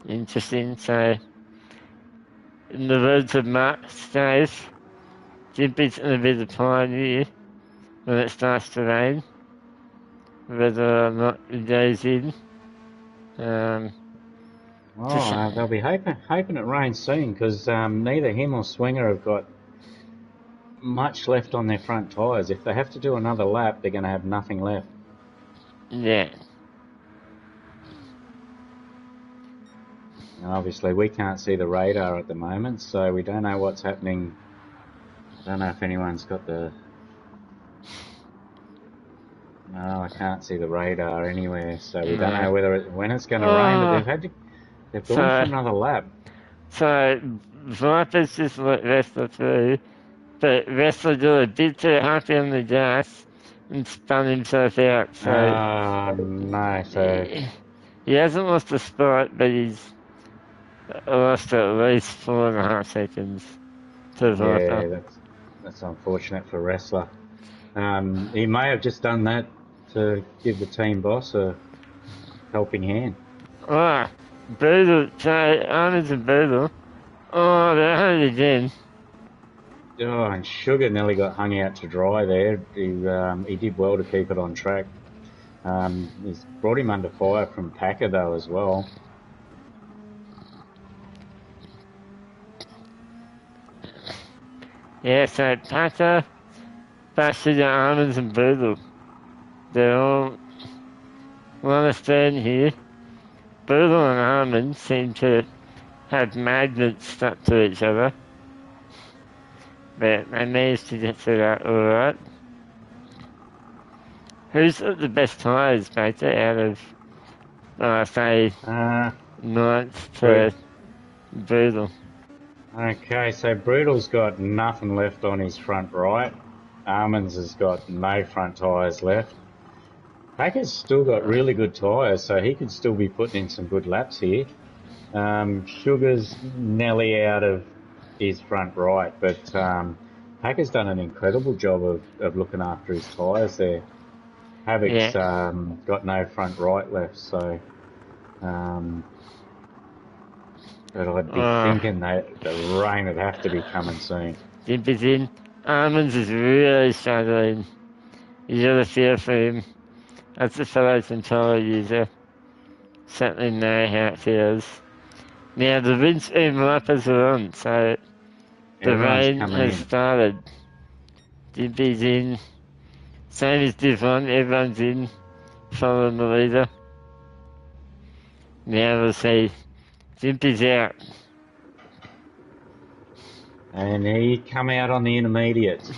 Interesting. So in the words of Mark Stace, Jimpy's going to be the pioneer when it starts to rain, whether or not he goes in. They'll be hoping it rains soon, because neither him or Swinger have got much left on their front tyres. If they have to do another lap, they're going to have nothing left. Yeah. And obviously, we can't see the radar at the moment, so we don't know what's happening. I don't know if anyone's got the... No, I can't see the radar anywhere, so we don't know when it's going to rain, but they've gone for another lap. So Viper's just let Wrestler through, but Wrestler got a bit too happy on the gas and spun himself out. So no, so he hasn't lost a spot, but he's lost at least 4.5 seconds to Viper. Yeah, that's unfortunate for Wrestler. He may have just done that to give the team boss a helping hand. Brutal. So Arnold's and Brutal. They're at it again. And Sugar nearly got hung out to dry there. He did well to keep it on track. He's brought him under fire from Packer though as well. Yeah, so Packer, Bastard, Arnold's and Brutal. They're all on a stand here. Brutal and Armand seem to have magnets stuck to each other. But they managed to get through that alright. Who's got the best tyres, Peter, out of, say, ninth to Brutal? Okay, so Brutal's got nothing left on his front right. Armand's has got no front tyres left. Packer's still got really good tyres, so he could still be putting in some good laps here. Sugar's nearly out of his front right, but Packer's done an incredible job of looking after his tyres there. Havoc's got no front right left, so... but I'd be thinking that the rain would have to be coming soon. Jimpy's in. Armand's is really struggling. You got to feel for him. That's a fellow controller user. Certainly know how it feels. Now the windscreen wipers are on, so the rain has started. Jimpy's in. Same as Div 1, everyone's in. Following the leader. Now we'll see. Jimpy's out. And he come out on the intermediates.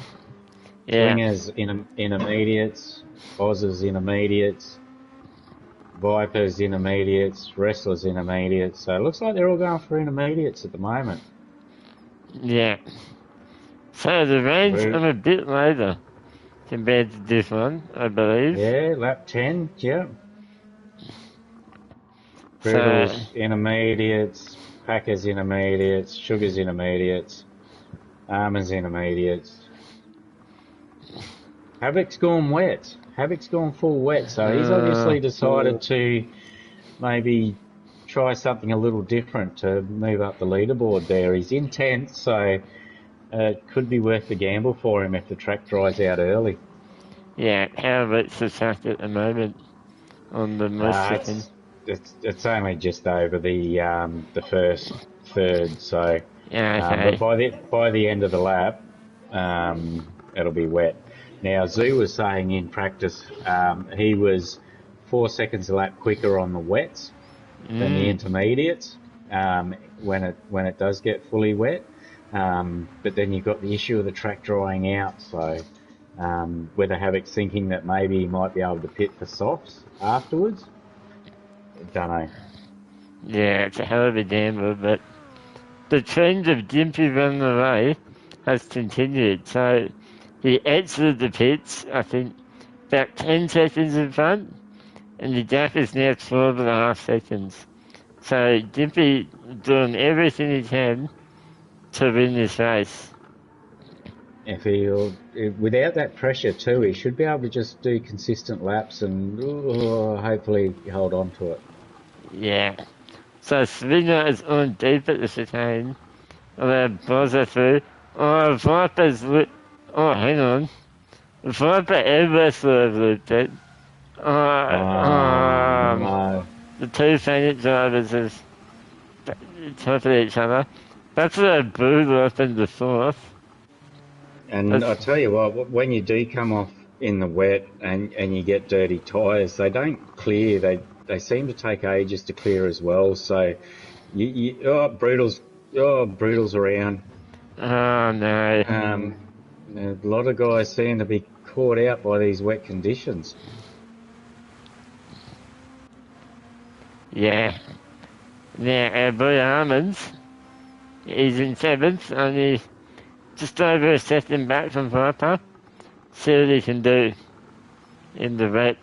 Yeah. Swingers intermediates, Oz's intermediates, Vipers intermediates, Wrestlers intermediates. So it looks like they're all going for intermediates at the moment. Yeah. So the rain's come a bit later compared to this one, I believe. Yeah, lap 10, yeah. Brutal's intermediates, Packers intermediates, Sugar's intermediates, Armand's intermediates. Havoc's gone wet. Havoc's gone full wet, so he's obviously decided to maybe try something a little different to move up the leaderboard there. He's in 10th, so it could be worth the gamble for him if the track dries out early. Yeah, Havoc's attacked at the moment on the most second. It's only just over the first third, so okay. But by the end of the lap, it'll be wet. Now, Zoo was saying in practice he was 4 seconds a lap quicker on the wets than the intermediates when it does get fully wet. But then you've got the issue of the track drying out, so Weather Havoc's thinking that maybe he might be able to pit for softs afterwards. Don't know. Yeah, it's a hell of a gamble, but the trend of Dimpy running away has continued. So he exited the pits, I think, about 10 seconds in front, and the gap is now 12.5 seconds. So Dimpy doing everything he can to win this race. If he'll, without that pressure too, he should be able to just do consistent laps and hopefully hold on to it. Yeah. So Swinger is on deep at the chicane. Allowed Bozza through. Oh, Viper's oh, hang on. Viper and Wrestler have looped it. No. The two Fenix drivers are top of each other. That's a brutal up in the fourth. And I tell you what, when you do come off in the wet and you get dirty tyres, they don't clear. They seem to take ages to clear as well. So, Brutal's around. Oh no. A lot of guys seem to be caught out by these wet conditions. Yeah. Now our boy Almonds, he's in seventh, only just over a second back from Viper. See what he can do in the wet.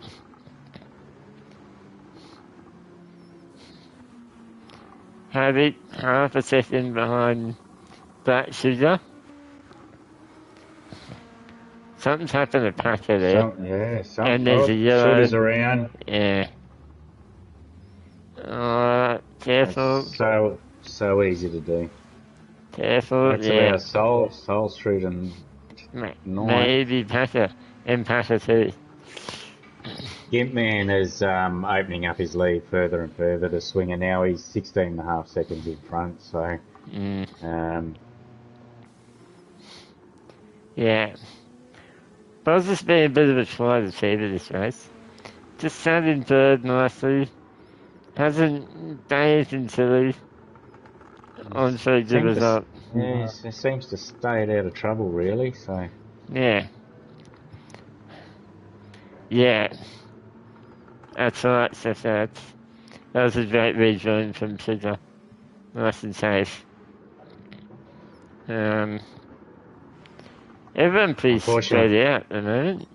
Harry, half a second behind Black Sugar. Something's happened to Packer there. And there's a yellow. Sugar's around. Yeah. Careful. It's so easy to do. Careful, That's yeah. about Soul Street and Maybe Packer. And Packer too. Gimpman is opening up his lead further and further to Swinger now. He's 16.5 seconds in front, so... Yeah. Buzz has been a bit of a try to achieve this race. Just sat in third nicely. Hasn't done anything silly. On so good result. Yeah, he seems to stay out of trouble, really, so... Yeah. Yeah. That's right, Seth. That was a great rejoin from Sugar. Nice and safe. Everyone pretty spread out at the moment.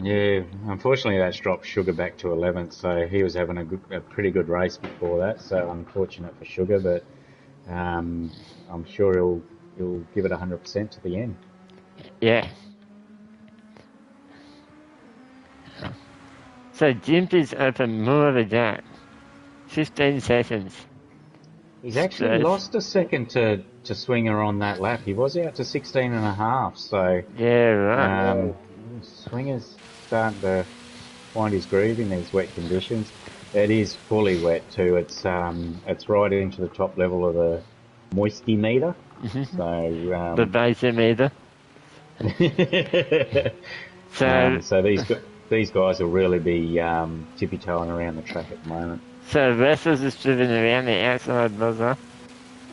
Yeah, unfortunately that's dropped Sugar back to 11th, so he was having a pretty good race before that, so unfortunate for Sugar, but I'm sure he'll give it 100% to the end. Yeah. So Jimpy's open more of a gap. 15 seconds. He's actually lost a second to Swinger on that lap. He was out to 16.5, so... Yeah, right. Swinger's starting to find his groove in these wet conditions. It is fully wet too. It's right into the top level of the moisty meter. So the basometer. So these guys will really be tippy-toeing around the track at the moment. So Wrestlers is driven around the outside buzzer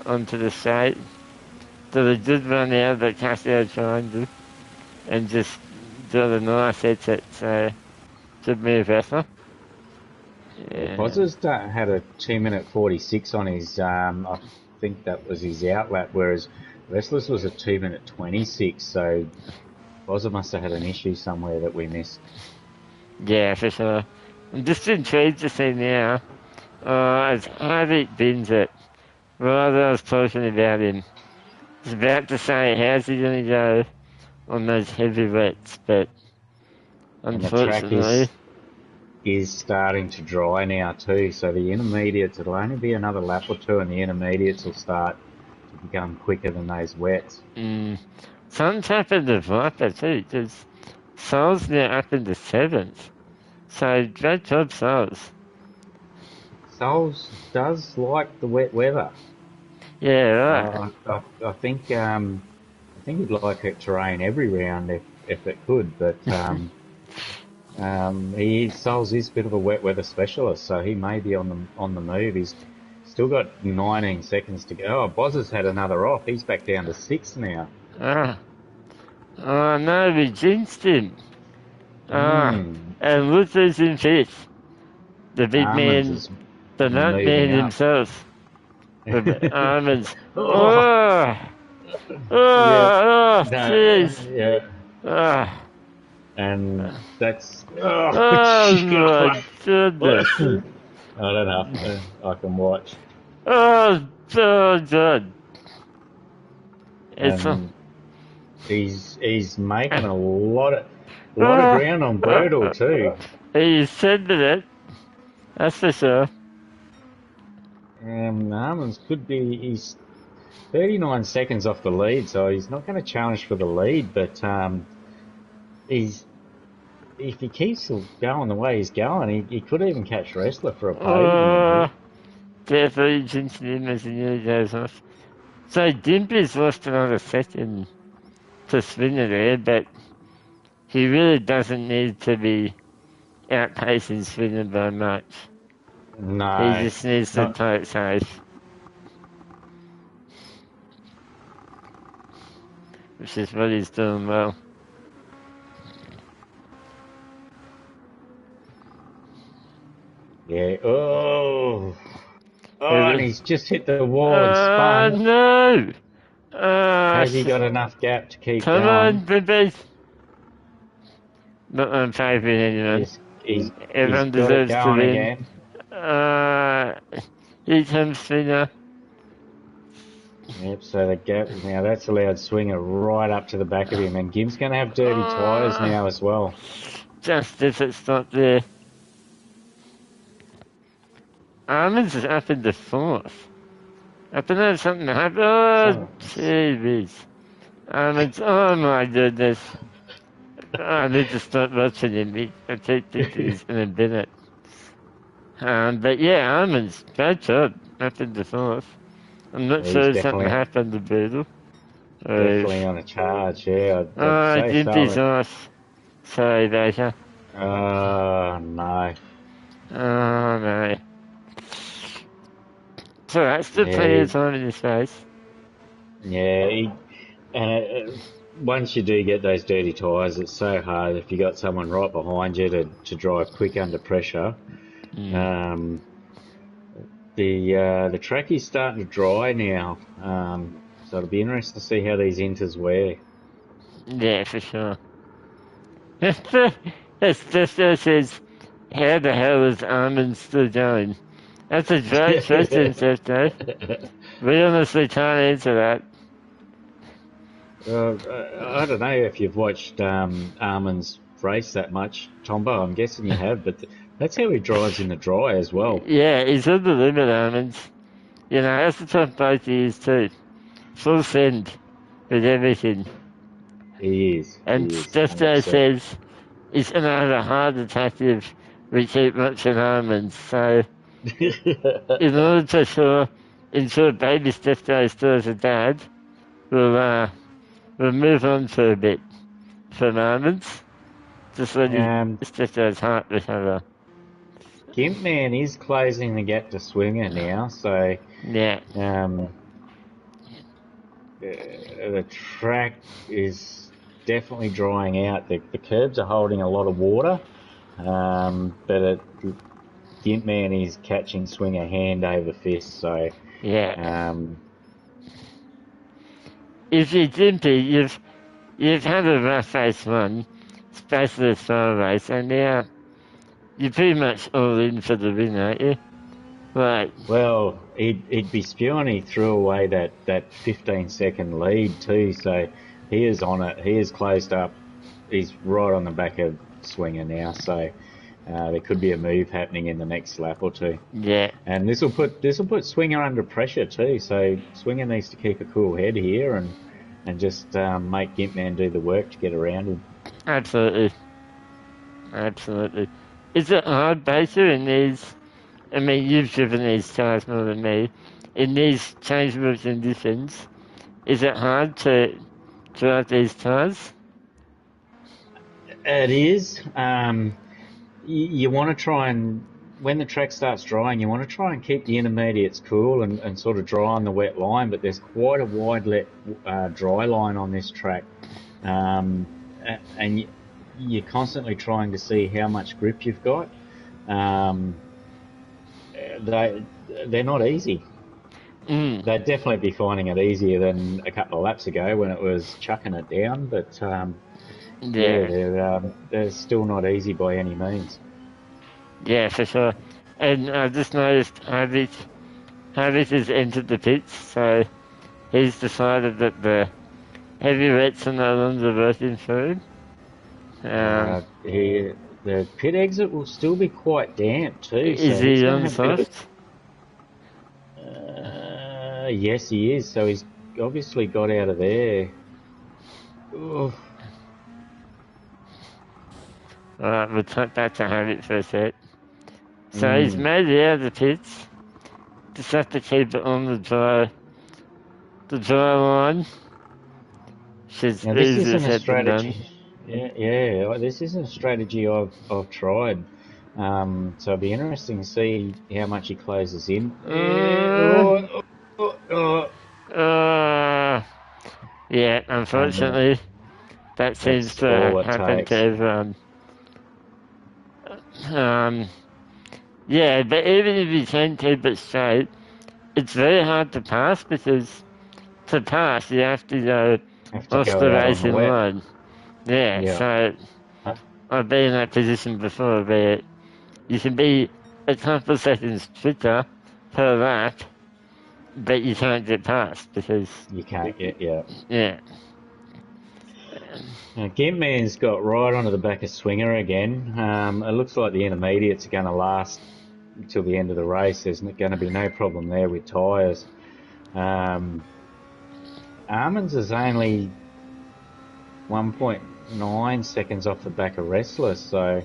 onto the straight. So they did run out of the Casio triangle and just did a nice exit. So good move, Wrestler. Yeah. Buzzers had a 2-minute 46 on his, I think that was his outlap, whereas Wrestlers was a 2-minute 26, so Bozza must have had an issue somewhere that we missed. Yeah, for sure. I'm just intrigued to see now, as Harvick bins it, rather I was talking about him. I was about to say, how's he going to go on those heavy wets, but unfortunately... And the track is starting to dry now too, so the intermediates, it'll only be another lap or two and the intermediates will start to become quicker than those wets. Something's happened to Viper too, because Soul's now up into 7th. So great job, Souls. Souls does like the wet weather. Yeah, right. I think he'd like it to rain every round if it could, but Souls is a bit of a wet weather specialist, so he may be on the move. He's still got 19 seconds to go. Oh, Boz has had another off. He's back down to 6 now. Oh no, we jinxed him. Ah, Hmm. and look who's in fifth. The big Almonds man, is the nut man moving up. himself. With almonds. Oh, Oh, yeah. oh, No, jeez. yeah. Ah, And that's, oh, oh my God. goodness. I don't know. I can watch. Oh, so good. It's And he's making a lot of ah, ground on Birdle too. he's sending it. That's for sure. Almonds could be, he's 39 seconds off the lead, so he's not going to challenge for the lead, but he's if he keeps going the way he's going, he could even catch Wrestler for a podium in Oh, here. definitely jinxing him as the year goes off. So Dimpy's lost another second to Spinner there, but he really doesn't need to be outpacing Spinner by much. He No, just needs to not. play it safe, which is what he's doing well. Yeah. Oh, and Oh he's just hit the wall and spun. no! Oh, Has he got enough gap to keep come on, going? baby! Not on favouring anyone. Yes, he's Everyone got it deserves to going win. again. Uh, here comes Spinner. Yep. So the gap now that's allowed Swinger right up to the back of him, and Gim's going to have dirty tyres Uh, now as well. just if it's not there. Almonds is up in the fourth. I don't know if something happened. Oh, So jeez. Almonds, oh my goodness. I need to start watching him. I keep thinking he's going to bin it. But yeah, Almonds, great job. Up in the fourth. I'm not he's sure if something happened to Boodle. Or definitely if, on a charge. Yeah, I'd oh, say Gimpy's so. off. Sorry, Baker. No. Oh no. So that's the Yeah, plenty of time in this race. yeah. And once you do get those dirty tyres, it's so hard if you got someone right behind you to drive quick under pressure. Mm. Um, the track is starting to dry now, so it'll be interesting to see how these inters wear. Yeah, for sure. It's just says, how the hell is Armin still going? That's a great question, Sefto. We honestly can't answer that. I don't know if you've watched Armin's race that much, Tombo. I'm guessing you have, but that's how he drives in the dry as well. Yeah, he's on the limit, Armin. You know, that's the top both he is too. Full send with everything. He is. And He is. Sefto 100%. says he's going to have a heart attack if we keep watching Armin. So, in order to ensure baby Sefto still has a dad, we'll move on for a bit for moments. Just let his um, Sefto's heart recover. Gimpman is closing the gap to Swinger now, so Yeah, um, the track is definitely drying out. The curbs are holding a lot of water, but Gimpman is catching Swinger hand over fist, so yeah. um, If you're Dimpy, you've had a rough race one, especially a slow race, and now you're pretty much all in for the win, aren't you? Right. well, he'd be spewing. He threw away that 15-second lead too, so he is on it. He is closed up. He's right on the back of Swinger now, so there could be a move happening in the next lap or two. Yeah, And this will put Swinger under pressure too. So Swinger needs to keep a cool head here and just make Gimpman do the work to get around him. absolutely, absolutely. Is it hard, Baker, in these? I mean, you've driven these cars more than me. In these changeable conditions, is it hard to drive these cars? It is. You want to try and when the track starts drying, you want to try and keep the intermediates cool and sort of dry on the wet line. But there's quite a wide dry line on this track. and you're constantly trying to see how much grip you've got. Um, they're not easy. Mm. They'd definitely be finding it easier than a couple of laps ago when it was chucking it down. But yeah, Yeah, they're still not easy by any means. yeah, for sure. And I just noticed Harvick has entered the pits, so he's decided that the heavyweights are no longer working for him. The pit exit will still be quite damp too, Is so he's he going to on have a bit of soft? yes, he is. So he's obviously got out of there. Oof. Alright, we'll cut back to Harvick for a sec. So he's Mm. made it out of the pits. Just have to keep it on the dry line. Which is Now this easier isn't a said than done. strategy. Yeah. This isn't a strategy I've tried. So it'll be interesting to see how much he closes in. Yeah. Uh, uh, yeah, And unfortunately, that seems that's to all it happen to takes. everyone. Um, yeah, but even if you can keep it straight, it's very hard to pass because to pass you have to go Have to off go the out on the racing wet. line. Yeah, Yeah. so I've been in that position before where you can be a couple of seconds quicker per lap, but you can't get past because, You can't get, yeah. yeah. Now, Gimpman's got right onto the back of Swinger again. It looks like the intermediates are going to last until the end of the race. There's going to be no problem there with tyres. Um, Armands is only 1.9 seconds off the back of Restless, so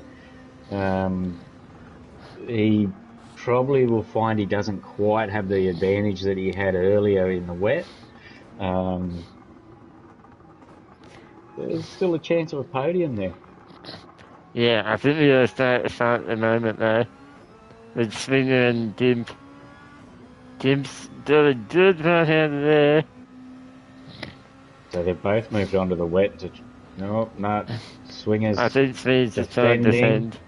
um, he probably will find he doesn't quite have the advantage that he had earlier in the wet. Um, there's still a chance of a podium there. Yeah, I think we're going to start at the moment though, with Swinger and Dimp. Dimp's doing a good run out of there. So they've both moved on to the wet. No, not I Swingers think Swinger's just trying to defending, defend.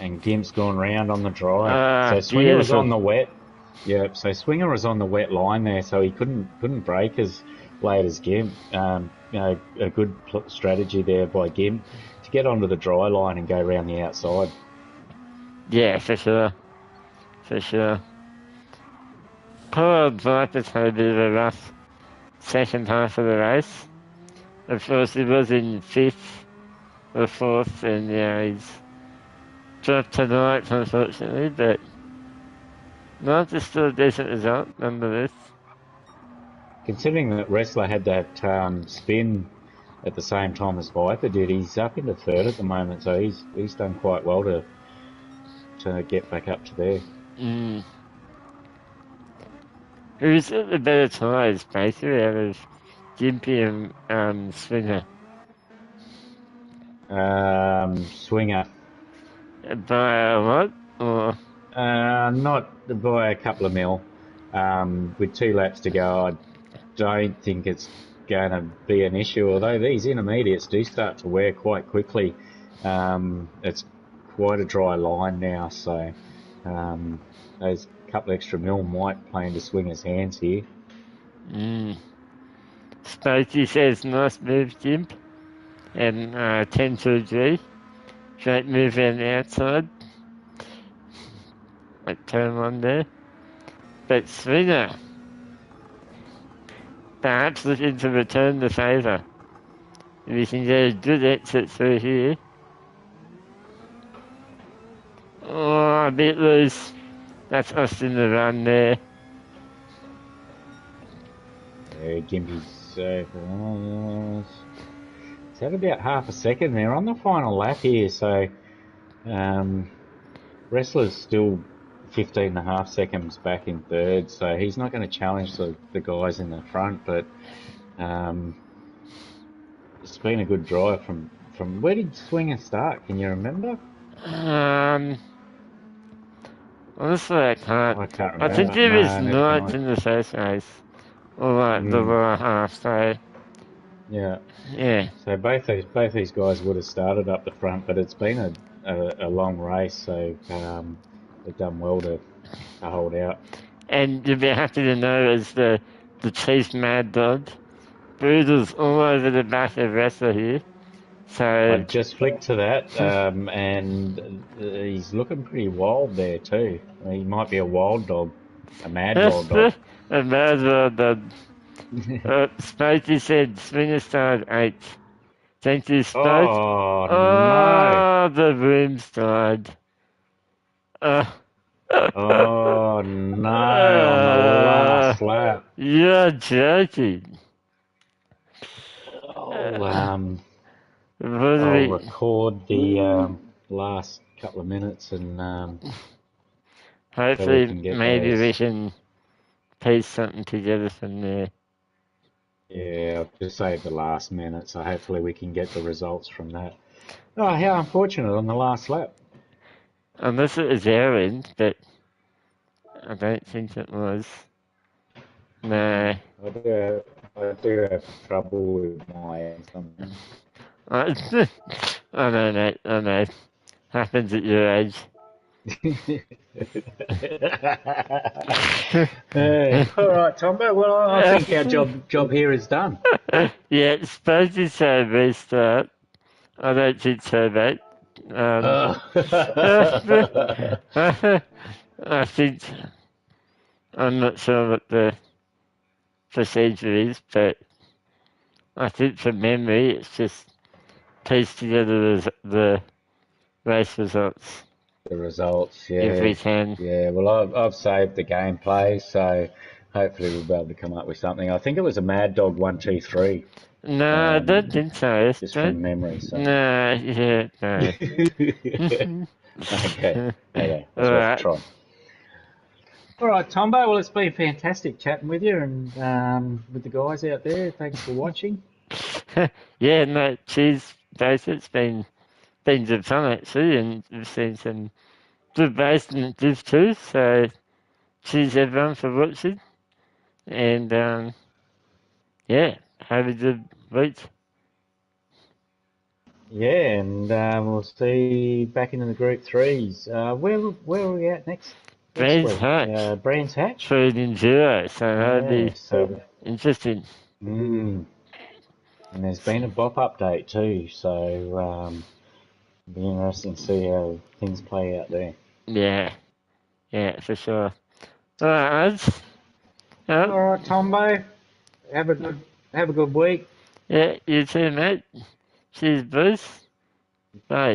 and Gimp's gone round on the dry. Ah, So Swinger was beautiful. on the wet. Yeah, so Swinger was on the wet line there, so he couldn't break as late as Gimp. A good strategy there by Gimp to get onto the dry line and go around the outside. Yeah, for sure. For sure. Poor old Viper's had a bit of a rough second half of the race. Of course, he was in fifth or fourth, and yeah, he's dropped to the lights, unfortunately, but not just still a decent result, nonetheless. Considering that Wrestler had that spin at the same time as Viper did, he's up into third at the moment, so he's done quite well to get back up to there. Mm. Who's got the better tyres, basically, out of Gimpy and Swinger? Swinger, By a lot? Or, not by a couple of mil. With 2 laps to go, I don't think it's going to be an issue. Although these intermediates do start to wear quite quickly. It's quite a dry line now, so those couple extra mil might play into Swinger's hands here. Spokey says, nice move, Gimp. And 10 to agree. Great move on the outside. Like turn one there. But Swinger, perhaps looking to return the favour. If he can get a good exit through here. Oh, a bit loose. That's us in the run there. Gimpy's it's had about half a second there on the final lap here, so Wrestler's still 15 and a half seconds back in third, so he's not going to challenge the guys in the front, but it's been a good drive from where did Swinger start? Can you remember? Honestly, I can't. I can't I think remember. he was No, neither can ninth I. in the first race. Or like the lower half, so Yeah. Yeah. So both these guys would have started up the front, but it's been a long race, so they've done well to hold out. And you'll be happy to know as the chief mad dog, Boodle's all over the back of Wrestler here. I So just flicked to that, and he's looking pretty wild there too. He might be a wild dog, a mad wild dog. a mad well done. Spokey said Springer started 8th. Thank you, Spoke. Oh no! Oh, the room started. Uh, Oh no! On the last lap. you're joking. I'll What do I'll we... record the last couple of minutes and so we Hopefully, can get maybe we those. can piece something together from there. Yeah, I'll just save the last minute, so hopefully we can get the results from that. Oh, how unfortunate on the last lap. Unless it was Aaron, but I don't think it was. No. I do have trouble with my hands sometimes. I, I know, mate. I know. Happens at your age. Hey, all right, Tombo. Well, I think our job here is done. Yeah, it's supposed to say restart. I don't think so, mate. Oh. I think I'm not sure what the procedure is, but I think from memory it's just piece together the race results The results, if yeah, we can. yeah. Well, I've saved the gameplay, so hopefully we'll be able to come up with something. I think it was a Mad Dog 123, No, I don't think so. just Don't. from memory. So. No, yeah, no. Okay, okay, All that's worth a right. try. All right, Tombo. Well, it's been fantastic chatting with you and with the guys out there. Thanks for watching. Yeah, no, cheers, both. It's been good fun actually, and we've seen some good race and div too. So cheers everyone for watching, and yeah, have a good week. Yeah, and we'll see back into the Group Threes. Where are we at next Brands week? Hatch, Brands Hatch. food and zero, so that'll Yeah. be So. interesting. Mm, and there's been a BOP update too, so it'll be interesting to see how things play out there. Yeah, yeah, for sure. All right, lads. All right, Tombo, have a good week. Yeah, you too, mate. Cheers, Bruce. Bye.